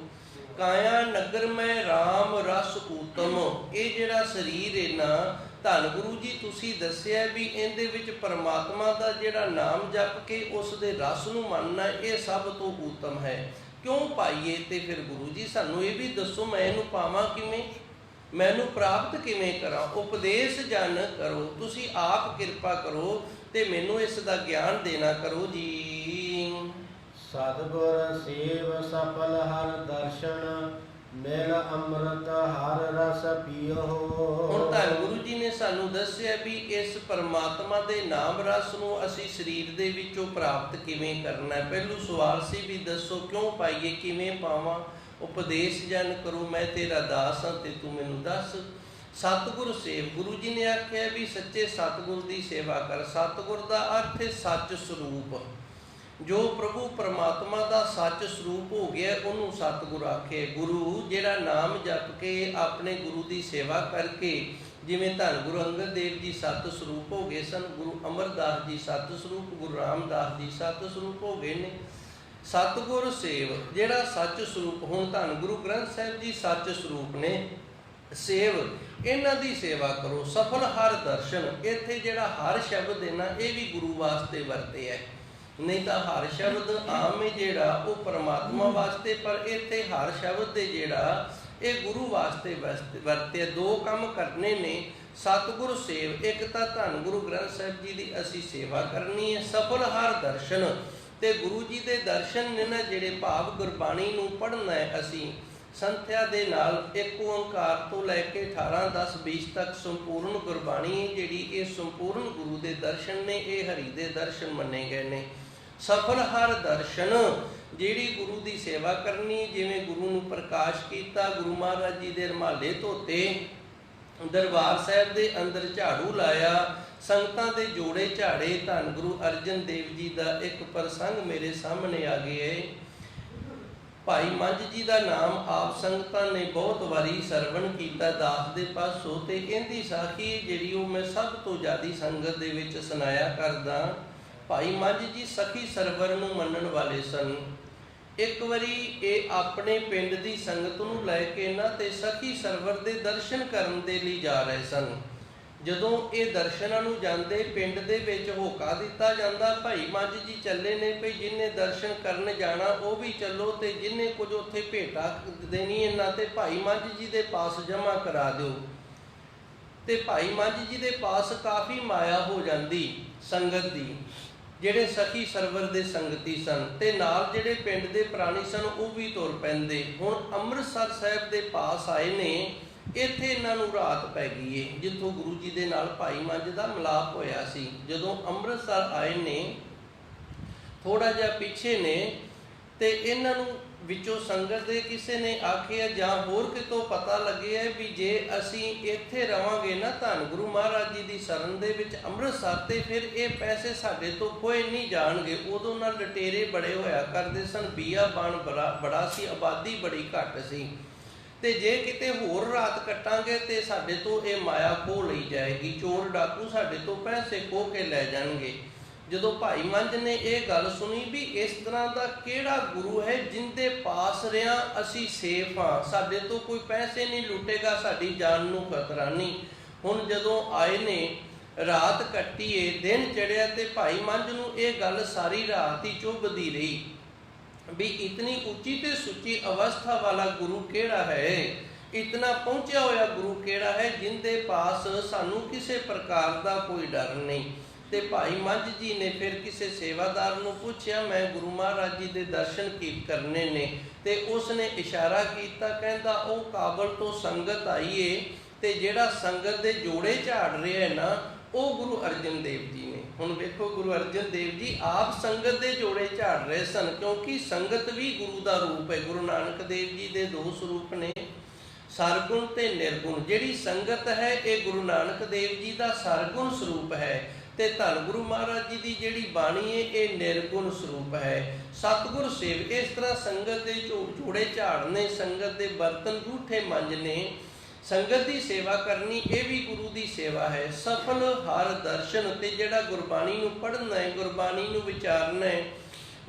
ਕਾਇਆ ਨਗਰ ਮੈਂ ਰਾਮ ਰਸ ਊਤਮ, ਇਹ ਜਿਹੜਾ ਸਰੀਰ ਹੈ ਨਾ ਧੰਨ ਗੁਰੂ ਜੀ ਤੁਸੀਂ ਦੱਸਿਆ ਵੀ ਇਹਦੇ ਵਿੱਚ ਪਰਮਾਤਮਾ ਦਾ ਜਿਹੜਾ ਨਾਮ ਜਪ ਕੇ ਉਸ ਦੇ ਰਸ ਨੂੰ ਮੰਨਣਾ ਇਹ ਸਭ ਤੋਂ ਉੱਤਮ ਹੈ। ਕਿਉਂ ਪਾਈਏ? ਤੇ ਫਿਰ ਗੁਰੂ ਜੀ ਸਾਨੂੰ ਇਹ ਵੀ ਦੱਸੋ ਮੈਂ ਇਹਨੂੰ ਪਾਵਾਂ ਕਿਵੇਂ, ਮੈਂ ਇਹਨੂੰ ਪ੍ਰਾਪਤ ਕਿਵੇਂ ਕਰਾਂ? ਉਪਦੇਸ਼ ਜਨ ਕਰੋ, ਤੁਸੀਂ ਆਪ ਕਿਰਪਾ ਕਰੋ ਤੇ ਮੈਨੂੰ ਇਸ ਦਾ ਗਿਆਨ ਦੇਣਾ ਕਰੋ ਜੀ। ਸਤਿਗੁਰ ਸੇਵ ਸਫਲ ਹਰ ਦਰਸ਼ਨ, ਮਿਲ ਅੰਮ੍ਰਿਤ ਹਰ ਰਸ ਪੀਓ। ਹੁਣ ਤਾਂ ਗੁਰੂ ਜੀ ਨੇ ਸਾਨੂੰ ਦੱਸਿਆ ਵੀ ਇਸ ਪਰਮਾਤਮਾ ਦੇ ਨਾਮ ਰਸ ਨੂੰ ਅਸੀਂ ਸਰੀਰ ਦੇ ਵਿੱਚੋਂ ਪ੍ਰਾਪਤ ਕਿਵੇਂ ਕਰਨਾ ਹੈ। ਪਹਿਲੂ ਸਵਾਲ ਸੀ ਵੀ ਦੱਸੋ ਕਿਉਂ ਪਾਈਏ, ਕਿਵੇਂ ਪਾਵਾਂ? ਉਪਦੇਸ਼ ਜਨ ਕਰੋ, ਮੈਂ ਤੇਰਾ ਦਾਸ ਹਾਂ ਤੇ ਤੂੰ ਮੈਨੂੰ ਦੱਸ। ਸਤਿਗੁਰ ਸੇਵ, ਗੁਰੂ ਜੀ ਨੇ ਆਖਿਆ ਵੀ ਸੱਚੇ ਸਤਿਗੁਰ ਦੀ ਸੇਵਾ ਕਰ। ਸਤਿਗੁਰ ਦਾ ਅਰਥ ਹੈ ਸੱਚ ਸਰੂਪ। ਜੋ ਪ੍ਰਭੂ ਪਰਮਾਤਮਾ ਦਾ ਸੱਚ ਸਰੂਪ ਹੋ ਗਿਆ ਉਹਨੂੰ ਸਤਿਗੁਰ ਆਖੇ। ਗੁਰੂ ਜਿਹੜਾ ਨਾਮ ਜਪ ਕੇ ਆਪਣੇ ਗੁਰੂ ਦੀ ਸੇਵਾ ਕਰਕੇ, ਜਿਵੇਂ ਧੰਨ ਗੁਰੂ ਅੰਗਦ ਦੇਵ ਜੀ ਸਤ ਸਰੂਪ ਹੋ ਗਏ ਸਨ, ਗੁਰੂ ਅਮਰਦਾਸ ਜੀ ਸਤ ਸਰੂਪ, ਗੁਰੂ ਰਾਮਦਾਸ ਜੀ ਸਤ ਸਰੂਪ ਹੋ ਗਏ ਨੇ। ਸਤਿਗੁਰ ਸੇਵ ਜਿਹੜਾ ਸੱਚ ਸਰੂਪ, ਹੁਣ ਧੰਨ ਗੁਰੂ ਗ੍ਰੰਥ ਸਾਹਿਬ ਜੀ ਸੱਚ ਸਰੂਪ ਨੇ। ਸੇਵ ਇਹਨਾਂ ਦੀ ਸੇਵਾ ਕਰੋ। ਸਫਲ ਹਰ ਦਰਸ਼ਨ, ਇੱਥੇ ਜਿਹੜਾ ਹਰ ਸ਼ਬਦ ਹੈ ਨਾ ਇਹ ਵੀ ਗੁਰੂ ਵਾਸਤੇ ਵਰਤਿਆ ਹੈ, ਨਹੀਂ ਤਾਂ ਹਰ ਸ਼ਬਦ ਆਮ ਹੈ ਜਿਹੜਾ ਉਹ ਪਰਮਾਤਮਾ ਵਾਸਤੇ, ਪਰ ਇੱਥੇ ਹਰ ਸ਼ਬਦ ਦੇ ਜਿਹੜਾ ਇਹ ਗੁਰੂ ਵਾਸਤੇ ਵਰਤਿਆ। ਦੋ ਕੰਮ ਕਰਨੇ ਨੇ। ਸਤਿਗੁਰ ਸੇਵ, ਇੱਕ ਤਾਂ ਧੰਨ ਗੁਰੂ ਗ੍ਰੰਥ ਸਾਹਿਬ ਜੀ ਦੀ ਅਸੀਂ ਸੇਵਾ ਕਰਨੀ ਹੈ। ਸਫਲ ਹਰ ਦਰਸ਼ਨ, ਤੇ ਗੁਰੂ ਜੀ ਦੇ ਦਰਸ਼ਨ ਨੇ ਨਾ ਜਿਹੜੇ, ਭਾਵ ਗੁਰਬਾਣੀ ਨੂੰ ਪੜ੍ਹਨਾ ਹੈ ਅਸੀਂ ਸੰਥਿਆ ਦੇ ਨਾਲ। ਇੱਕ ਓਂਕਾਰ ਤੋਂ ਲੈ ਕੇ 18, 10, 20 ਤੱਕ ਸੰਪੂਰਨ ਗੁਰਬਾਣੀ ਜਿਹੜੀ, ਇਹ ਸੰਪੂਰਨ ਗੁਰੂ ਦੇ ਦਰਸ਼ਨ ਨੇ, ਇਹ ਹਰੀ ਦੇ ਦਰਸ਼ਨ ਮੰਨੇ ਗਏ ਨੇ। ਸਫਲ ਹਰ ਦਰਸ਼ਨ, ਜਿਹੜੀ ਗੁਰੂ ਦੀ ਸੇਵਾ ਕਰਨੀ, ਜਿਵੇਂ ਗੁਰੂ ਨੂੰ ਪ੍ਰਕਾਸ਼ ਕੀਤਾ, ਗੁਰੂ ਮਹਾਰਾਜ ਜੀ ਦੇ ਰੁਮਾਲੇ ਧੋਤੇ, ਦਰਬਾਰ ਸਾਹਿਬ ਦੇ ਅੰਦਰ ਝਾੜੂ ਲਾਇਆ, ਸੰਗਤਾਂ ਦੇ ਜੋੜੇ ਝਾੜੇ। ਧੰਨ ਗੁਰੂ ਅਰਜਨ ਦੇਵ ਜੀ ਦਾ ਇੱਕ ਪ੍ਰਸੰਗ ਮੇਰੇ ਸਾਹਮਣੇ ਆ ਗਿਆ ਹੈ। ਭਾਈ ਮੰਝ ਜੀ ਦਾ ਨਾਮ ਆਪ ਸੰਗਤਾਂ ਨੇ ਬਹੁਤ ਵਾਰੀ ਸਰਵਣ ਕੀਤਾ ਦਾਸ ਦੇ ਪਾਸੋਂ, ਤੇ ਇਹਦੀ ਸਾਖੀ ਜਿਹੜੀ ਉਹ ਮੈਂ ਸਭ ਤੋਂ ਜ਼ਿਆਦਾ ਸੰਗਤ ਦੇ ਵਿੱਚ ਸੁਣਾਇਆ ਕਰਦਾ। ਭਾਈ ਮੰਝ ਜੀ ਸਖੀ ਸਰਵਰ ਨੂੰ ਮੰਨਣ ਵਾਲੇ ਸਨ। ਇੱਕ ਵਾਰੀ ਇਹ ਆਪਣੇ ਪਿੰਡ ਦੀ ਸੰਗਤ ਨੂੰ ਲੈ ਕੇ ਨਾ ਤੇ ਸਖੀ ਸਰਵਰ ਦੇ ਦਰਸ਼ਨ ਕਰਨ ਦੇ ਲਈ ਜਾ ਰਹੇ ਸਨ। ਜਦੋਂ ਇਹ ਦਰਸ਼ਨਾਂ ਨੂੰ ਜਾਂਦੇ, ਪਿੰਡ ਦੇ ਵਿੱਚ ਹੋਕਾ ਦਿੱਤਾ ਜਾਂਦਾ, ਭਾਈ ਮੰਝ ਜੀ ਚੱਲੇ ਨੇ ਭਈ ਜਿਹਨੇ ਦਰਸ਼ਨ ਕਰਨ ਜਾਣਾ ਉਹ ਵੀ ਚੱਲੋ, ਤੇ ਜਿਹਨੇ ਕੁਝ ਉੱਥੇ ਭੇਟਾ ਦੇਣੀ ਇਹਨਾਂ ਤੇ ਭਾਈ ਮੰਝ ਜੀ ਦੇ ਪਾਸ ਜਮ੍ਹਾਂ ਕਰਾ ਦਿਓ। ਤੇ ਭਾਈ ਮੰਝ ਜੀ ਦੇ ਪਾਸ ਕਾਫੀ ਮਾਇਆ ਹੋ ਜਾਂਦੀ ਸੰਗਤ ਦੀ, ਜਿਹੜੇ ਸਖੀ ਸਰਵਰ ਦੇ ਸੰਗਤੀ ਸਨ, ਤੇ ਨਾਲ ਜਿਹੜੇ ਪਿੰਡ ਦੇ ਪ੍ਰਾਣੀ ਸਨ ਉਹ ਵੀ ਤੁਰ ਪੈਂਦੇ। ਹੁਣ ਅੰਮ੍ਰਿਤਸਰ ਸਾਹਿਬ ਦੇ ਪਾਸ ਆਏ ਨੇ, ਇੱਥੇ ਇਹਨਾਂ ਨੂੰ ਰਾਤ ਪੈ ਗਈ ਏ, ਜਿੱਥੋਂ ਗੁਰੂ ਜੀ ਦੇ ਨਾਲ ਭਾਈ ਮੰਝ ਦਾ ਮਿਲਾਪ ਹੋਇਆ ਸੀ। ਜਦੋਂ ਅੰਮ੍ਰਿਤਸਰ ਆਏ ਨੇ, ਥੋੜਾ ਜਿਹਾ ਪਿੱਛੇ ਨੇ, ਤੇ ਇਹਨਾਂ ਨੂੰ ਵਿੱਚੋਂ ਸੰਗਤ ਦੇ ਕਿਸੇ ਨੇ ਆਖਿਆ ਜਾਂ ਹੋਰ ਕਿਤੋਂ ਪਤਾ ਲੱਗਿਆ ਵੀ ਜੇ ਅਸੀਂ ਇੱਥੇ ਰਵਾਂਗੇ ਨਾ ਧੰਨ ਗੁਰੂ ਮਹਾਰਾਜ ਜੀ ਦੀ ਸ਼ਰਨ ਦੇ ਵਿੱਚ ਅੰਮ੍ਰਿਤਸਰ, ਤੇ ਫਿਰ ਇਹ ਪੈਸੇ ਸਾਡੇ ਤੋਂ ਖੋਏ ਨਹੀਂ ਜਾਣਗੇ। ਉਦੋਂ ਨਾਲ ਲਟੇਰੇ ਬੜੇ ਹੋਇਆ ਕਰਦੇ ਸਨ, ਬੀਆਬਾਨ ਬੜਾ ਸੀ, ਆਬਾਦੀ ਬੜੀ ਘੱਟ ਸੀ, ਤੇ ਜੇ ਕਿਤੇ ਹੋਰ ਰਾਤ ਕੱਟਾਂਗੇ ਤੇ ਸਾਡੇ ਤੋਂ ਇਹ ਮਾਇਆ ਖੋਹ ਲਈ ਜਾਏਗੀ, ਚੋਰ ਡਾਕੂ ਸਾਡੇ ਤੋਂ ਪੈਸੇ ਖੋਹ ਕੇ ਲੈ ਜਾਣਗੇ। ਜਦੋਂ ਭਾਈ ਮੰਝ ਨੇ ਇਹ ਗੱਲ ਸੁਣੀ ਵੀ ਇਸ ਤਰ੍ਹਾਂ ਦਾ ਕਿਹੜਾ ਗੁਰੂ ਹੈ ਜਿੰਦੇ ਪਾਸ ਰਿਆਂ ਅਸੀਂ ਸੇਫ ਹਾਂ, ਸਾਡੇ ਤੋਂ ਕੋਈ ਪੈਸੇ ਨਹੀਂ ਲੁੱਟੇਗਾ, ਸਾਡੀ ਜਾਨ ਨੂੰ ਖਤਰਾ ਨਹੀਂ। ਹੁਣ ਜਦੋਂ ਆਏ ਨੇ, ਰਾਤ ਕੱਟੀਏ, ਦਿਨ ਚੜਿਆ, ਤੇ ਭਾਈ ਮੰਝ ਨੂੰ ਇਹ ਗੱਲ ਸਾਰੀ ਰਾਤ ਹੀ ਚੁੱਭਦੀ ਰਹੀ ਵੀ ਇਤਨੀ ਉੱਚੀ ਤੇ ਸੁੱਚੀ ਅਵਸਥਾ ਵਾਲਾ ਗੁਰੂ ਕਿਹੜਾ ਹੈ, ਇਤਨਾ ਪਹੁੰਚਿਆ ਹੋਇਆ ਗੁਰੂ ਕਿਹੜਾ ਹੈ ਜਿੰਦੇ ਪਾਸ ਸਾਨੂੰ ਕਿਸੇ ਪ੍ਰਕਾਰ ਦਾ ਕੋਈ ਡਰ ਨਹੀਂ। ਤੇ ਭਾਈ ਮੰਝ ਜੀ ਨੇ ਫਿਰ ਕਿਸੇ ਸੇਵਾਦਾਰ ਨੂੰ ਪੁੱਛਿਆ, ਮੈਂ ਗੁਰੂ ਮਹਾਰਾਜ ਜੀ ਦੇ ਦਰਸ਼ਨ ਕੀ ਕਰਨੇ ਨੇ, ਤੇ ਉਸ ਨੇ ਇਸ਼ਾਰਾ ਕੀਤਾ, ਕਹਿੰਦਾ ਉਹ ਕਾਬਲ ਤੋਂ ਸੰਗਤ ਆਈ ਏ, ਤੇ ਜਿਹੜਾ ਸੰਗਤ ਦੇ ਜੋੜੇ ਝਾੜ ਰਿਹਾ ਹੈ ਨਾ ਉਹ ਗੁਰੂ ਅਰਜਨ ਦੇਵ ਜੀ ਨੇ। ਹੁਣ ਵੇਖੋ, ਗੁਰੂ ਅਰਜਨ ਦੇਵ ਜੀ ਆਪ ਸੰਗਤ ਦੇ ਜੋੜੇ ਝਾੜ ਰਹੇ ਸਨ, ਕਿਉਂਕਿ ਸੰਗਤ ਵੀ ਗੁਰੂ ਦਾ ਰੂਪ ਹੈ। ਗੁਰੂ ਨਾਨਕ ਦੇਵ ਜੀ ਦੇ ਦੋ ਸਰੂਪ ਨੇ, ਸਰਗੁਣ ਤੇ ਨਿਰਗੁਣ। ਜਿਹੜੀ ਸੰਗਤ ਹੈ ਇਹ ਗੁਰੂ ਨਾਨਕ ਦੇਵ ਜੀ ਦਾ ਸਰਗੁਣ ਸਰੂਪ ਹੈ, ਤੇ ਧੰਨ ਗੁਰੂ ਮਹਾਰਾਜ ਜੀ ਦੀ ਜਿਹੜੀ ਬਾਣੀ ਹੈ ਇਹ ਨਿਰਗੁਣ ਸਰੂਪ ਹੈ। ਸਤਿਗੁਰ ਸੇਵ, ਇਸ ਤਰ੍ਹਾਂ ਸੰਗਤ ਦੇ ਜੋੜੇ ਝਾੜਨੇ, ਸੰਗਤ ਦੇ ਬਰਤਨ ਜੂਠੇ ਮਾਂਜਣੇ, ਸੰਗਤ ਦੀ ਸੇਵਾ ਕਰਨੀ, ਇਹ ਵੀ ਗੁਰੂ ਦੀ ਸੇਵਾ ਹੈ। ਸਫਲ ਹਰ ਦਰਸ਼ਨ, ਤੇ ਜਿਹੜਾ ਗੁਰਬਾਣੀ ਨੂੰ ਪੜ੍ਹਨਾ ਹੈ, ਗੁਰਬਾਣੀ ਨੂੰ ਵਿਚਾਰਨਾ ਹੈ,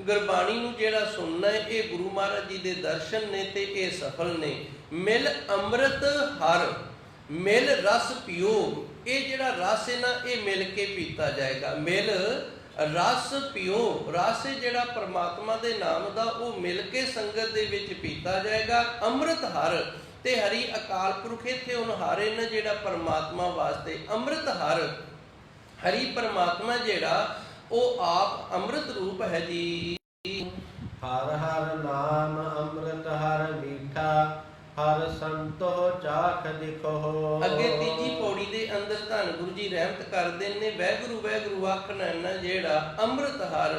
ਗੁਰਬਾਣੀ ਨੂੰ ਜਿਹੜਾ ਸੁਣਨਾ ਹੈ, ਇਹ ਗੁਰੂ ਮਹਾਰਾਜ ਜੀ ਦੇ ਦਰਸ਼ਨ ਨੇ, ਤੇ ਇਹ ਸਫਲ ਨੇ। ਮਿਲ ਅੰਮ੍ਰਿਤ ਹਰ, ਮਿਲ ਰਸ ਪੀਓ, ਇਹ ਜਿਹੜਾ ਰਸ ਹੈ ਨਾ ਇਹ ਮਿਲ ਕੇ ਪੀਤਾ ਜਾਏਗਾ। ਮਿਲ ਰਸ ਪੀਓ, ਰਸ ਜਿਹੜਾ ਪਰਮਾਤਮਾ ਦੇ ਨਾਮ ਦਾ ਉਹ ਮਿਲ ਕੇ ਸੰਗਤ ਦੇ ਵਿੱਚ ਪੀਤਾ ਜਾਏਗਾ। ਅੰਮ੍ਰਿਤ ਹਰ, ਤੇ ਹਰੀ ਅਕਾਲ ਪੁਰਖ ਇੱਥੇ ਹੁਣ ਹਾਰੇ ਨਾ ਜਿਹੜਾ ਪਰਮਾਤਮਾ ਵਾਸਤੇ। ਅੰਮ੍ਰਿਤ ਹਰ, ਹਰੀ ਪਰਮਾਤਮਾ ਜਿਹੜਾ ਉਹ ਆਪ ਅੰਮ੍ਰਿਤ ਰੂਪ ਹੈ ਜੀ। ਹਰ ਹਰ ਨਾਮ ਅੰਮ੍ਰਿਤ ਹਰ ਮੀਠਾ, ਹਰ ਸੰਤੋ ਚਾਖ ਦਿਖੋ। ਅੱਗੇ ਤੀਜੀ ਪੌੜੀ ਦੇ ਅੰਦਰ ਧੰਨ ਗੁਰੂ ਜੀ ਰਹਿਮਤ ਕਰਦੇ ਨੇ, ਵੈਗੁਰੂ ਵੈਗੁਰੂ ਆਖਣਾ ਨਾ ਜਿਹੜਾ ਅੰਮ੍ਰਿਤ ਹਰ,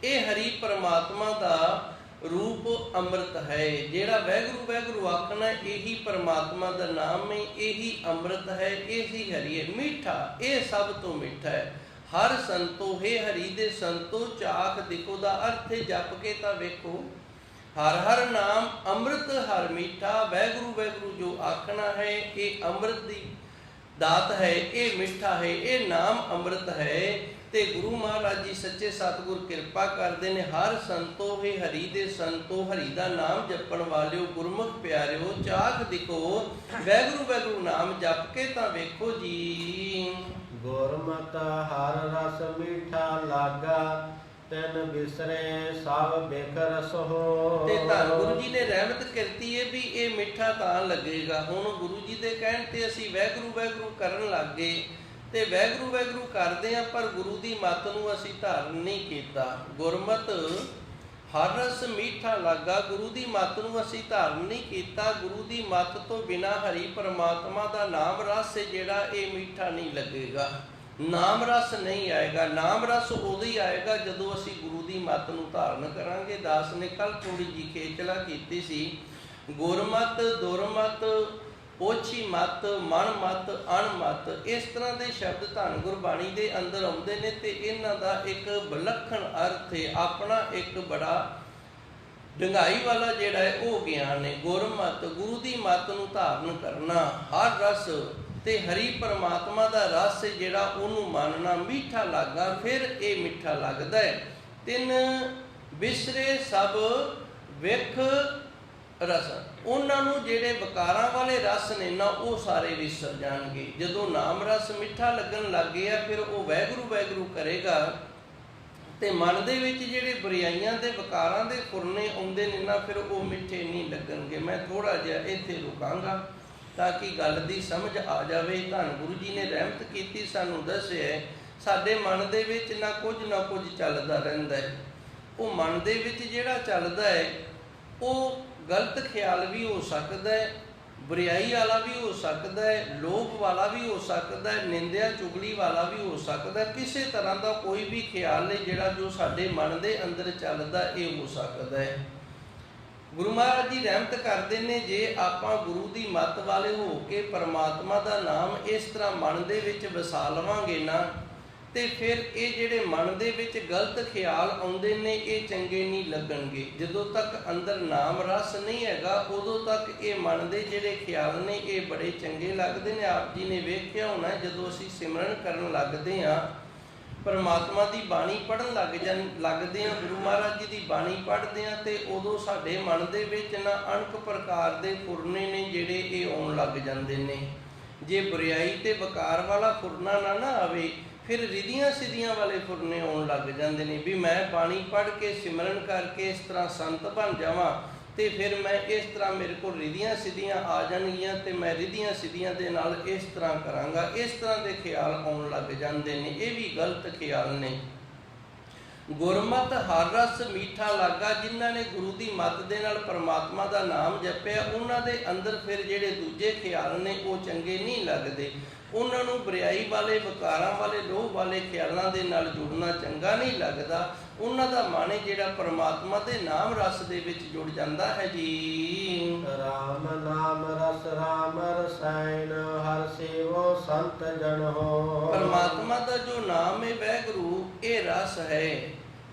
ਇਹ ਹਰੀ ਪਰਮਾਤਮਾ ਦਾ ਰੂਪ ਅੰਮ੍ਰਿਤ ਹੈ। ਜਿਹੜਾ ਵਾਹਿਗੁਰੂ ਵਾਹਿਗੁਰੂ ਆਖਣਾ ਇਹੀ ਪਰਮਾਤਮਾ ਦਾ ਨਾਮ ਹੈ, ਇਹੀ ਅੰਮ੍ਰਿਤ ਹੈ, ਇਹੀ ਹਰੀ ਹੈ। ਮਿੱਠਾ, ਇਹ ਸਭ ਤੋਂ ਮਿੱਠਾ ਹੈ। ਹਰ ਸੰਤੋ ਹੈ ਹਰੀ ਦੇ ਸੰਤੋ ਚਾਖ ਦਿਖੋ ਦਾ ਅਰਥ ਹੈ ਜਪ ਕੇ ਤਾਂ ਵੇਖੋ। ਹਰ ਹਰ ਨਾਮ ਅੰਮ੍ਰਿਤ ਹਰ ਮਿੱਠਾ। ਵਾਹਿਗੁਰੂ ਵਾਹਿਗੁਰੂ ਜੋ ਆਖਣਾ ਹੈ ਇਹ ਅੰਮ੍ਰਿਤ ਦੀ ਦਾਤ ਹੈ, ਇਹ ਮਿੱਠਾ ਹੈ, ਇਹ ਨਾਮ ਅੰਮ੍ਰਿਤ ਹੈ। ਤੇ ਗੁਰੂ ਮਹਾਰਾਜ ਜੀ ਸੱਚੇ ਸਤਿਗੁਰ ਕਿਰਪਾ ਕਰਦੇ ਨੇ। ਹਰ ਸੰਤੋ ਹੈ ਹਰੀ ਦੇ ਸੰਤੋ, ਹਰੀ ਦਾ ਨਾਮ ਜਪਣ ਵਾਲਿਓ ਗੁਰਮੁਖ ਪਿਆਰਿਓ ਚਾਖ ਦਿਖੋ। ਵਾਹਿਗੁਰੂ ਵਾਹਿਗੁਰੂ ਨਾਮ ਜਪ ਕੇ ਤਾਂ ਵੇਖੋ ਜੀ। ਗੁਰਮਤਿ ਹਰ ਰਸ ਮੀਠਾ ਲਾਗਾ, ਤੈਨ ਬਿਸਰੇ ਸਭ ਬਿਖ ਰਸ ਹੋ। ਤੇ ਧੰਨ ਗੁਰੂ ਜੀ ਨੇ ਰਹਿਮਤ ਕੀਤੀ ਹੈ ਵੀ ਇਹ ਮਿੱਠਾ ਤਾਂ ਲੱਗੇਗਾ। ਹੁਣ ਗੁਰੂ ਜੀ ਦੇ ਕਹਿਣ ਤੇ ਅਸੀਂ ਵਾਹਿਗੁਰੂ ਵਾਹਿਗੁਰੂ ਕਰਨ ਲੱਗ ਗਏ ਤੇ ਵਾਹਿਗੁਰੂ ਵਾਹਿਗੁਰੂ ਕਰਦੇ ਆ, ਪਰ ਗੁਰੂ ਦੀ ਮੱਤ ਨੂੰ ਅਸੀਂ ਧਾਰਨ ਨਹੀਂ ਕੀਤਾ। ਗੁਰਮਤਿ ਹਰ ਰਸ ਮੀਠਾ ਲਾਗਾ, ਗੁਰੂ ਦੀ ਮੱਤ ਨੂੰ ਅਸੀਂ ਧਾਰਨ ਨਹੀਂ ਕੀਤਾ। ਗੁਰੂ ਦੀ ਮੱਤ ਤੋਂ ਬਿਨਾਂ ਹਰੀ ਪਰਮਾਤਮਾ ਦਾ ਨਾਮ ਰਸ ਜਿਹੜਾ ਇਹ ਮਿੱਠਾ ਨਹੀਂ ਲੱਗੇਗਾ, ਨਾਮ ਰਸ ਨਹੀਂ ਆਏਗਾ। ਨਾਮ ਰਸ ਉਦੋਂ ਹੀ ਆਏਗਾ ਜਦੋਂ ਅਸੀਂ ਗੁਰੂ ਦੀ ਮੱਤ ਨੂੰ ਧਾਰਨ ਕਰਾਂਗੇ। ਦਾਸ ਨੇ ਕੱਲ ਥੋੜੀ ਜਿਹੀ ਖੇਚਲਾ ਕੀਤੀ ਸੀ। ਗੁਰਮਤ, ਦੁਰਮਤ, ਓਛੀ ਮਤ, ਮਨ ਮਤ, ਅਣਮਤ, ਇਸ ਤਰ੍ਹਾਂ ਦੇ ਸ਼ਬਦ ਧੰਨ ਗੁਰਬਾਣੀ ਦੇ ਅੰਦਰ ਆਉਂਦੇ ਨੇ ਤੇ ਇਹਨਾਂ ਦਾ ਇੱਕ ਵਿਲੱਖਣ ਅਰਥ ਹੈ, ਆਪਣਾ ਇੱਕ ਬੜਾ ਡੰਗਾਈ ਵਾਲਾ ਜਿਹੜਾ ਹੈ ਉਹ ਗਿਆਨ ਹੈ। ਗੁਰਮਤ, ਗੁਰੂ ਦੀ ਮੱਤ ਨੂੰ ਧਾਰਨ ਕਰਨਾ, ਹਰ ਰਸ ਤੇ ਹਰੀ ਪਰਮਾਤਮਾ ਦਾ ਰਸ ਜਿਹੜਾ ਉਹਨੂੰ ਮੰਨਣਾ। ਮਿੱਠਾ ਲਾਗਾ, ਫਿਰ ਇਹ ਮਿੱਠਾ ਲੱਗਦਾ ਹੈ। ਤਿੰਨ ਬਿਸਰੇ ਸਭ ਵਿਖ ਰਸ, ਉਹਨਾਂ ਨੂੰ ਜਿਹੜੇ ਵਿਕਾਰਾਂ ਵਾਲੇ ਰਸ ਨੇ ਨਾ ਉਹ ਸਾਰੇ ਵਿਸਰ ਜਾਣਗੇ। ਜਦੋਂ ਨਾਮ ਰਸ ਮਿੱਠਾ ਲੱਗਣ ਲੱਗ ਗਿਆ ਫਿਰ ਉਹ ਵਾਹਿਗੁਰੂ ਵਾਹਿਗੁਰੂ ਕਰੇਗਾ ਤੇ ਮਨ ਦੇ ਵਿੱਚ ਜਿਹੜੇ ਬੁਰਾਈਆਂ ਦੇ ਵਿਕਾਰਾਂ ਦੇ ਫੁਰਨੇ ਆਉਂਦੇ ਨੇ ਨਾ ਫਿਰ ਉਹ ਮਿੱਠੇ ਨਹੀਂ ਲੱਗਣਗੇ। ਮੈਂ ਥੋੜਾ ਜਿਹਾ ਇੱਥੇ ਰੁਕਾਂਗਾ ਤਾਂ ਕਿ ਗੱਲ ਦੀ ਸਮਝ ਆ ਜਾਵੇ। ਧੰਨ ਗੁਰੂ ਜੀ ਨੇ ਰਹਿਮਤ ਕੀਤੀ, ਸਾਨੂੰ ਦੱਸਿਆ ਸਾਡੇ ਮਨ ਦੇ ਵਿੱਚ ਨਾ ਕੁਝ ਚੱਲਦਾ ਰਹਿੰਦਾ ਹੈ। ਉਹ ਮਨ ਦੇ ਵਿੱਚ ਜਿਹੜਾ ਚੱਲਦਾ ਹੈ ਉਹ ਗਲਤ ਖਿਆਲ ਵੀ ਹੋ ਸਕਦਾ ਹੈ, ਬੁਰਾਈ ਵਾਲਾ ਵੀ ਹੋ ਸਕਦਾ ਹੈ, ਲੋਭ ਵਾਲਾ ਵੀ ਹੋ ਸਕਦਾ ਹੈ, ਨਿੰਦਿਆ ਚੁਗਲੀ ਵਾਲਾ ਵੀ ਹੋ ਸਕਦਾ ਹੈ। ਕਿਸੇ ਤਰ੍ਹਾਂ ਦਾ ਕੋਈ ਵੀ ਖਿਆਲ ਨਹੀਂ ਜਿਹੜਾ ਜੋ ਸਾਡੇ ਮਨ ਦੇ ਅੰਦਰ ਚੱਲਦਾ ਇਹ ਹੋ ਸਕਦਾ ਹੈ। ਗੁਰੂ ਮਹਾਰਾਜ ਜੀ ਰਹਿਮਤ ਕਰਦੇ ਨੇ, ਜੇ ਆਪਾਂ ਗੁਰੂ ਦੀ ਮੱਤ ਵਾਲੇ ਹੋ ਕੇ ਪਰਮਾਤਮਾ ਦਾ ਨਾਮ ਇਸ ਤਰ੍ਹਾਂ ਮਨ ਦੇ ਵਿੱਚ ਵਸਾ ਲਵਾਂਗੇ ਨਾ ਤੇ ਫਿਰ ਇਹ ਜਿਹੜੇ ਮਨ ਦੇ ਵਿੱਚ ਗਲਤ ਖਿਆਲ ਆਉਂਦੇ ਨੇ ਇਹ ਚੰਗੇ ਨਹੀਂ ਲੱਗਣਗੇ। ਜਦੋਂ ਤੱਕ ਅੰਦਰ ਨਾਮ ਰਸ ਨਹੀਂ ਹੈਗਾ ਉਦੋਂ ਤੱਕ ਇਹ ਮਨ ਦੇ ਜਿਹੜੇ ਖਿਆਲ ਨੇ ਇਹ ਬੜੇ ਚੰਗੇ ਲੱਗਦੇ ਨੇ। ਆਪ ਜੀ ਨੇ ਵੇਖਿਆ ਹੋਣਾ ਜਦੋਂ ਅਸੀਂ ਸਿਮਰਨ ਕਰਨ ਲੱਗਦੇ ਹਾਂ, ਪਰਮਾਤਮਾ ਦੀ ਬਾਣੀ ਪੜ੍ਹਨ ਲੱਗਦੇ ਹਾਂ, ਗੁਰੂ ਮਹਾਰਾਜ ਜੀ ਦੀ ਬਾਣੀ ਪੜ੍ਹਦੇ ਹਾਂ ਤੇ ਉਦੋਂ ਸਾਡੇ ਮਨ ਦੇ ਵਿੱਚ ਨਾ ਅਣਖ ਪ੍ਰਕਾਰ ਦੇ ਫੁਰਨੇ ਨੇ ਜਿਹੜੇ ਇਹ ਆਉਣ ਲੱਗ ਜਾਂਦੇ ਨੇ। ਜੇ ਬੁਰਾਈ ਤੇ ਵਿਕਾਰ ਵਾਲਾ ਫੁਰਨਾ ਨਾ ਆਵੇ ਫਿਰ ਰਿਧੀਆਂ ਸਿੱਧੀਆਂ ਵਾਲੇ ਫੁਰਨੇ ਆਉਣ ਲੱਗ ਜਾਂਦੇ ਨੇ ਵੀ ਮੈਂ ਬਾਣੀ ਪੜ੍ਹ ਕੇ ਸਿਮਰਨ ਕਰਕੇ ਇਸ ਤਰ੍ਹਾਂ ਸੰਤ ਬਣ ਜਾਵਾਂ ਤੇ ਫਿਰ ਮੈਂ ਇਸ ਤਰ੍ਹਾਂ ਮੇਰੇ ਕੋਲ ਰਿਧੀਆਂ ਸਿੱਧੀਆਂ ਆ ਜਾਣਗੀਆਂ ਤੇ ਮੈਂ ਰਿਧੀਆਂ ਸਿੱਧੀਆਂ ਦੇ ਨਾਲ ਇਸ ਤਰ੍ਹਾਂ ਕਰਾਂਗਾ। ਇਸ ਤਰ੍ਹਾਂ ਦੇ ਖਿਆਲ ਆਉਣ ਲੱਗ ਜਾਂਦੇ ਨੇ, ਇਹ ਵੀ ਗਲਤ ਖਿਆਲ ਨੇ। ਗੁਰਮਤਿ ਹਰ ਰਸ ਮੀਠਾ ਲਾਗਾ, ਜਿਨ੍ਹਾਂ ਨੇ ਗੁਰੂ ਦੀ ਮੱਤ ਦੇ ਨਾਲ ਪਰਮਾਤਮਾ ਦਾ ਨਾਮ ਜਪਿਆ ਉਹਨਾਂ ਦੇ ਅੰਦਰ ਫਿਰ ਜਿਹੜੇ ਦੂਜੇ ਖਿਆਲ ਨੇ ਉਹ ਚੰਗੇ ਨਹੀਂ ਲੱਗਦੇ। ਉਹਨਾਂ ਨੂੰ ਬੁਰਾਈ ਵਾਲੇ ਵਿਕਾਰਾਂ ਵਾਲੇ ਲੋਭ ਵਾਲੇ ਖਿਆਲਾਂ ਦੇ ਨਾਲ ਜੁੜਨਾ ਚੰਗਾ ਨਹੀਂ ਲੱਗਦਾ। ਉਹਨਾਂ ਦਾ ਮਨ ਜਿਹੜਾ ਪਰਮਾਤਮਾ ਦੇ ਨਾਮ ਰਸ ਦੇ ਵਿੱਚ ਜੁੜ ਜਾਂਦਾ ਹੈ ਜੀ। ਰਾਮ ਨਾਮ ਰਸ ਰਾਮ ਰਸਾਇਣ, ਹਰ ਸੇਵੋ ਸੰਤ ਜਨ ਹੋ। ਪਰਮਾਤਮਾ ਦਾ ਜੋ ਨਾਮ ਹੈ ਵਾਹਿਗੁਰੂ ਇਹ ਰਸ ਹੈ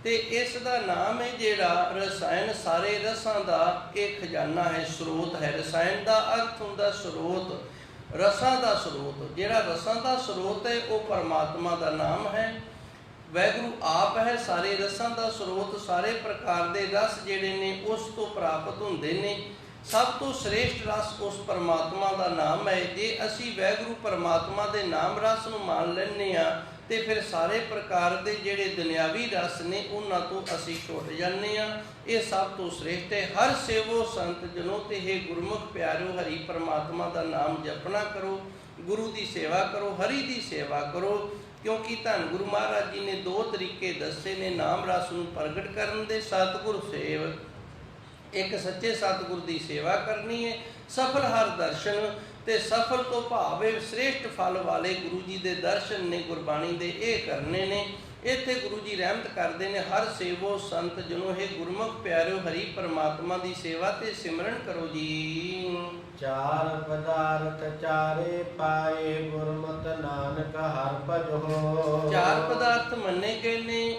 ਤੇ ਇਸ ਦਾ ਨਾਮ ਹੈ ਜਿਹੜਾ ਰਸਾਇਣ, ਸਾਰੇ ਰਸਾਂ ਦਾ ਇਹ ਖਜ਼ਾਨਾ ਹੈ, ਸਰੋਤ ਹੈ। ਰਸਾਇਣ ਦਾ ਅਰਥ ਹੁੰਦਾ ਸਰੋਤ, ਰਸਾਂ ਦਾ ਸਰੋਤ। ਜਿਹੜਾ ਰਸਾਂ ਦਾ ਸਰੋਤ ਹੈ ਉਹ ਪਰਮਾਤਮਾ ਦਾ ਨਾਮ ਹੈ। ਵਾਹਿਗੁਰੂ ਆਪ ਹੈ ਸਾਰੇ ਰਸਾਂ ਦਾ ਸਰੋਤ। ਸਾਰੇ ਪ੍ਰਕਾਰ ਦੇ ਰਸ ਜਿਹੜੇ ਨੇ ਉਸ ਤੋਂ ਪ੍ਰਾਪਤ ਹੁੰਦੇ ਨੇ। ਸਭ ਤੋਂ ਸ੍ਰੇਸ਼ਟ ਰਸ ਉਸ ਪਰਮਾਤਮਾ ਦਾ ਨਾਮ ਹੈ। ਜੇ ਅਸੀਂ ਵਾਹਿਗੁਰੂ ਪਰਮਾਤਮਾ ਦੇ ਨਾਮ ਰਸ ਨੂੰ ਮੰਨ ਲੈਂਦੇ ਹਾਂ ਤੇ ਫਿਰ ਸਾਰੇ ਪ੍ਰਕਾਰ ਦੇ ਜਿਹੜੇ ਦੁਨਿਆਵੀ ਰਸ ਨੇ ਉਹਨਾਂ ਤੋਂ ਅਸੀਂ ਛੁੱਟ ਜਾਂਦੇ ਹਾਂ। ਇਹ ਸਭ ਤੋਂ ਸ੍ਰੇਸ਼ਟ ਹੈ। ਹਰ ਸੇਵੋ ਸੰਤ ਜਨੋ, ਤੇ ਇਹ ਗੁਰਮੁਖ ਪਿਆਰਿਓ ਹਰੀ ਪਰਮਾਤਮਾ ਦਾ ਨਾਮ ਜਪਣਾ ਕਰੋ, ਗੁਰੂ ਦੀ ਸੇਵਾ ਕਰੋ, ਹਰੀ ਦੀ ਸੇਵਾ ਕਰੋ। ਕਿਉਂਕਿ ਧੰਨ ਗੁਰੂ ਮਹਾਰਾਜ ਜੀ ਨੇ ਦੋ ਤਰੀਕੇ ਦੱਸੇ ਨੇ ਨਾਮ ਰਸ ਨੂੰ ਪ੍ਰਗਟ ਕਰਨ ਦੇ। ਸਤਿਗੁਰ ਸੇਵ, ਇੱਕ ਸੱਚੇ ਸਤਿਗੁਰ ਦੀ ਸੇਵਾ ਕਰਨੀ ਹੈ। ਸਫਲ ਹਰ ਦਰਸ਼ਨ, ਤੇ ਸਫਲ ਤੋਂ ਭਾਵੇਂ ਸ੍ਰੇਸ਼ਟ ਫਲ ਵਾਲੇ ਗੁਰੂ ਜੀ ਦੇ ਦਰਸ਼ਨ ਨੇ ਗੁਰਬਾਣੀ ਦੇ ਇਹ ਕਰਨੇ ਨੇ। ਇੱਥੇ ਗੁਰੂ ਜੀ ਰਹਿਮਤ ਕਰਦੇ ਨੇ, ਹਰ ਸੇਵੋ ਸੰਤ ਜਨੋ, ਹੈ ਗੁਰਮੁਖ ਪਿਆਰਿਓ, ਹਰੀ ਪਰਮਾਤਮਾ ਦੀ ਸੇਵਾ ਤੇ ਸਿਮਰਨ ਕਰੋ ਜੀ। ਚਾਰ ਪਦਾਰਥ ਚਾਰੇ ਪਾਏ, ਗੁਰਮਤਿ ਨਾਨਕ ਹਰਿ ਭਜੋ। ਚਾਰ ਪਦਾਰਥ ਮੰਨੇ ਗਏ ਨੇ,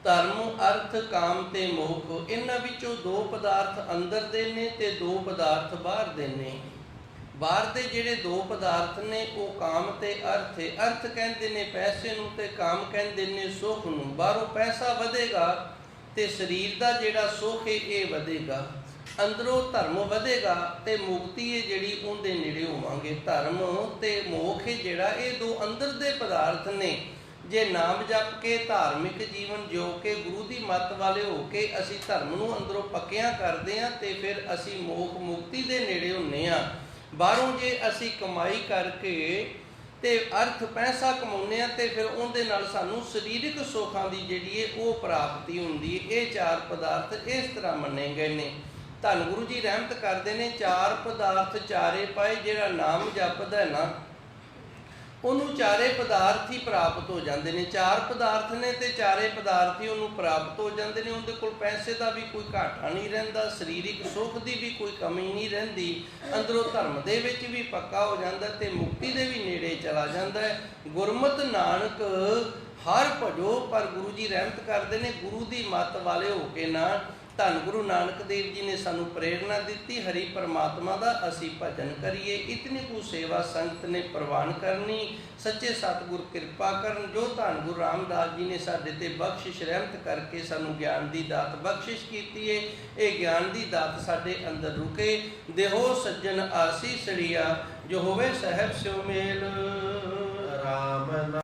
ਧਰਮ, ਅਰਥ, ਕਾਮ ਤੇ ਮੋਖ। ਇਹਨਾਂ ਵਿੱਚੋਂ ਦੋ ਪਦਾਰਥ ਅੰਦਰ ਦੇ ਨੇ ਤੇ ਦੋ ਪਦਾਰਥ ਬਾਹਰ ਦੇ ਨੇ। ਬਾਹਰ ਦੇ ਜਿਹੜੇ ਦੋ ਪਦਾਰਥ ਨੇ ਉਹ ਕਾਮ ਤੇ ਅਰਥ ਹੈ। ਅਰਥ ਕਹਿੰਦੇ ਨੇ ਪੈਸੇ ਨੂੰ ਤੇ ਕਾਮ ਕਹਿੰਦੇ ਨੇ ਸੁੱਖ ਨੂੰ। ਬਾਹਰੋਂ ਪੈਸਾ ਵਧੇਗਾ ਤੇ ਸਰੀਰ ਦਾ ਜਿਹੜਾ ਸੁੱਖ ਹੈ ਇਹ ਵਧੇਗਾ, ਅੰਦਰੋਂ ਧਰਮ ਵਧੇਗਾ ਤੇ ਮੁਕਤੀ ਹੈ ਜਿਹੜੀ ਉਹਦੇ ਨੇੜੇ ਹੋਵਾਂਗੇ। ਧਰਮ ਤੇ ਮੋਖ ਹੈ ਜਿਹੜਾ, ਇਹ ਦੋ ਅੰਦਰ ਦੇ ਪਦਾਰਥ ਨੇ। ਜੇ ਨਾਮ ਜਪ ਕੇ ਧਾਰਮਿਕ ਜੀਵਨ ਜਿਉ ਕੇ ਗੁਰੂ ਦੀ ਮੱਤ ਵਾਲੇ ਹੋ ਕੇ ਅਸੀਂ ਧਰਮ ਨੂੰ ਅੰਦਰੋਂ ਪੱਕਿਆਂ ਕਰਦੇ ਹਾਂ ਤੇ ਫਿਰ ਅਸੀਂ ਮੋਖ ਮੁਕਤੀ ਦੇ ਨੇੜੇ ਹੁੰਨੇ ਹਾਂ। ਬਾਹਰੋਂ ਜੇ ਅਸੀਂ ਕਮਾਈ ਕਰਕੇ ਤੇ ਅਰਥ ਪੈਸਾ ਕਮਾਉਂਦੇ ਹਾਂ ਤੇ ਫਿਰ ਉਹਦੇ ਨਾਲ ਸਾਨੂੰ ਸਰੀਰਕ ਸੁੱਖਾਂ ਦੀ ਜਿਹੜੀ ਹੈ ਉਹ ਪ੍ਰਾਪਤੀ ਹੁੰਦੀ ਹੈ। ਇਹ ਚਾਰ ਪਦਾਰਥ ਇਸ ਤਰ੍ਹਾਂ ਮੰਨੇ ਗਏ ਨੇ। ਧੰਨ ਗੁਰੂ ਜੀ ਰਹਿਮਤ ਕਰਦੇ ਨੇ, ਚਾਰ ਪਦਾਰਥ ਚਾਰੇ ਪਾਏ। ਜਿਹੜਾ ਨਾਮ ਜਪਦਾ ਨਾ ਉਹਨੂੰ ਚਾਰੇ ਪਦਾਰਥ ਹੀ ਪ੍ਰਾਪਤ ਹੋ ਜਾਂਦੇ ਨੇ। ਚਾਰ ਪਦਾਰਥ ਨੇ ਤੇ ਚਾਰੇ ਪਦਾਰਥ ਹੀ ਉਹਨੂੰ ਪ੍ਰਾਪਤ ਹੋ ਜਾਂਦੇ ਨੇ। ਉਹਦੇ ਕੋਲ ਪੈਸੇ ਦਾ ਵੀ ਕੋਈ ਘਾਟਾ ਨਹੀਂ ਰਹਿੰਦਾ, ਸਰੀਰਕ ਸੁੱਖ ਦੀ ਵੀ ਕੋਈ ਕਮੀ ਨਹੀਂ ਰਹਿੰਦੀ, ਅੰਦਰੋਂ ਧਰਮ ਦੇ ਵਿੱਚ ਵੀ ਪੱਕਾ ਹੋ ਜਾਂਦਾ ਤੇ ਮੁਕਤੀ ਦੇ ਵੀ ਨੇੜੇ ਚਲਾ ਜਾਂਦਾ ਹੈ। ਗੁਰਮਤਿ ਨਾਨਕ ਹਰਿ ਭਜੋ। ਪਰ ਗੁਰੂ ਜੀ ਰਹਿਮਤ ਕਰਦੇ ਨੇ, ਗੁਰੂ ਦੀ ਮੱਤ ਵਾਲੇ ਹੋ ਕੇ ਨਾ। ਧੰਨ ਗੁਰੂ ਨਾਨਕ ਦੇਵ ਜੀ ਨੇ ਸਾਨੂੰ ਪ੍ਰੇਰਣਾ ਦਿੱਤੀ, ਹਰੀ ਪਰਮਾਤਮਾ ਦਾ ਅਸੀਂ ਭਜਨ ਕਰੀਏ। ਇਤਨੀ ਕੁ ਸੇਵਾ ਸੰਗਤ ਨੇ ਪ੍ਰਵਾਨ ਕਰਨੀ। ਸੱਚੇ ਸਤਿਗੁਰ ਕਿਰਪਾ ਕਰਨ। ਜੋ ਧੰਨ ਗੁਰੂ ਰਾਮਦਾਸ ਜੀ ਨੇ ਸਾਡੇ ਤੇ ਬਖਸ਼ਿਸ਼ ਰਹਿਮਤ ਕਰਕੇ ਸਾਨੂੰ ਗਿਆਨ ਦੀ ਦਾਤ ਬਖਸ਼ਿਸ਼ ਕੀਤੀ ਹੈ, ਇਹ ਗਿਆਨ ਦੀ ਦਾਤ ਸਾਡੇ ਅੰਦਰ ਰੁਕੇ। ਦੇਹੋ ਸੱਜਣ ਆਸੀਸੜੀਆ, ਜੋ ਹੋਵੇ ਸਹਿਬ ਸਿਉ ਮੇਲ। ਰਾਮ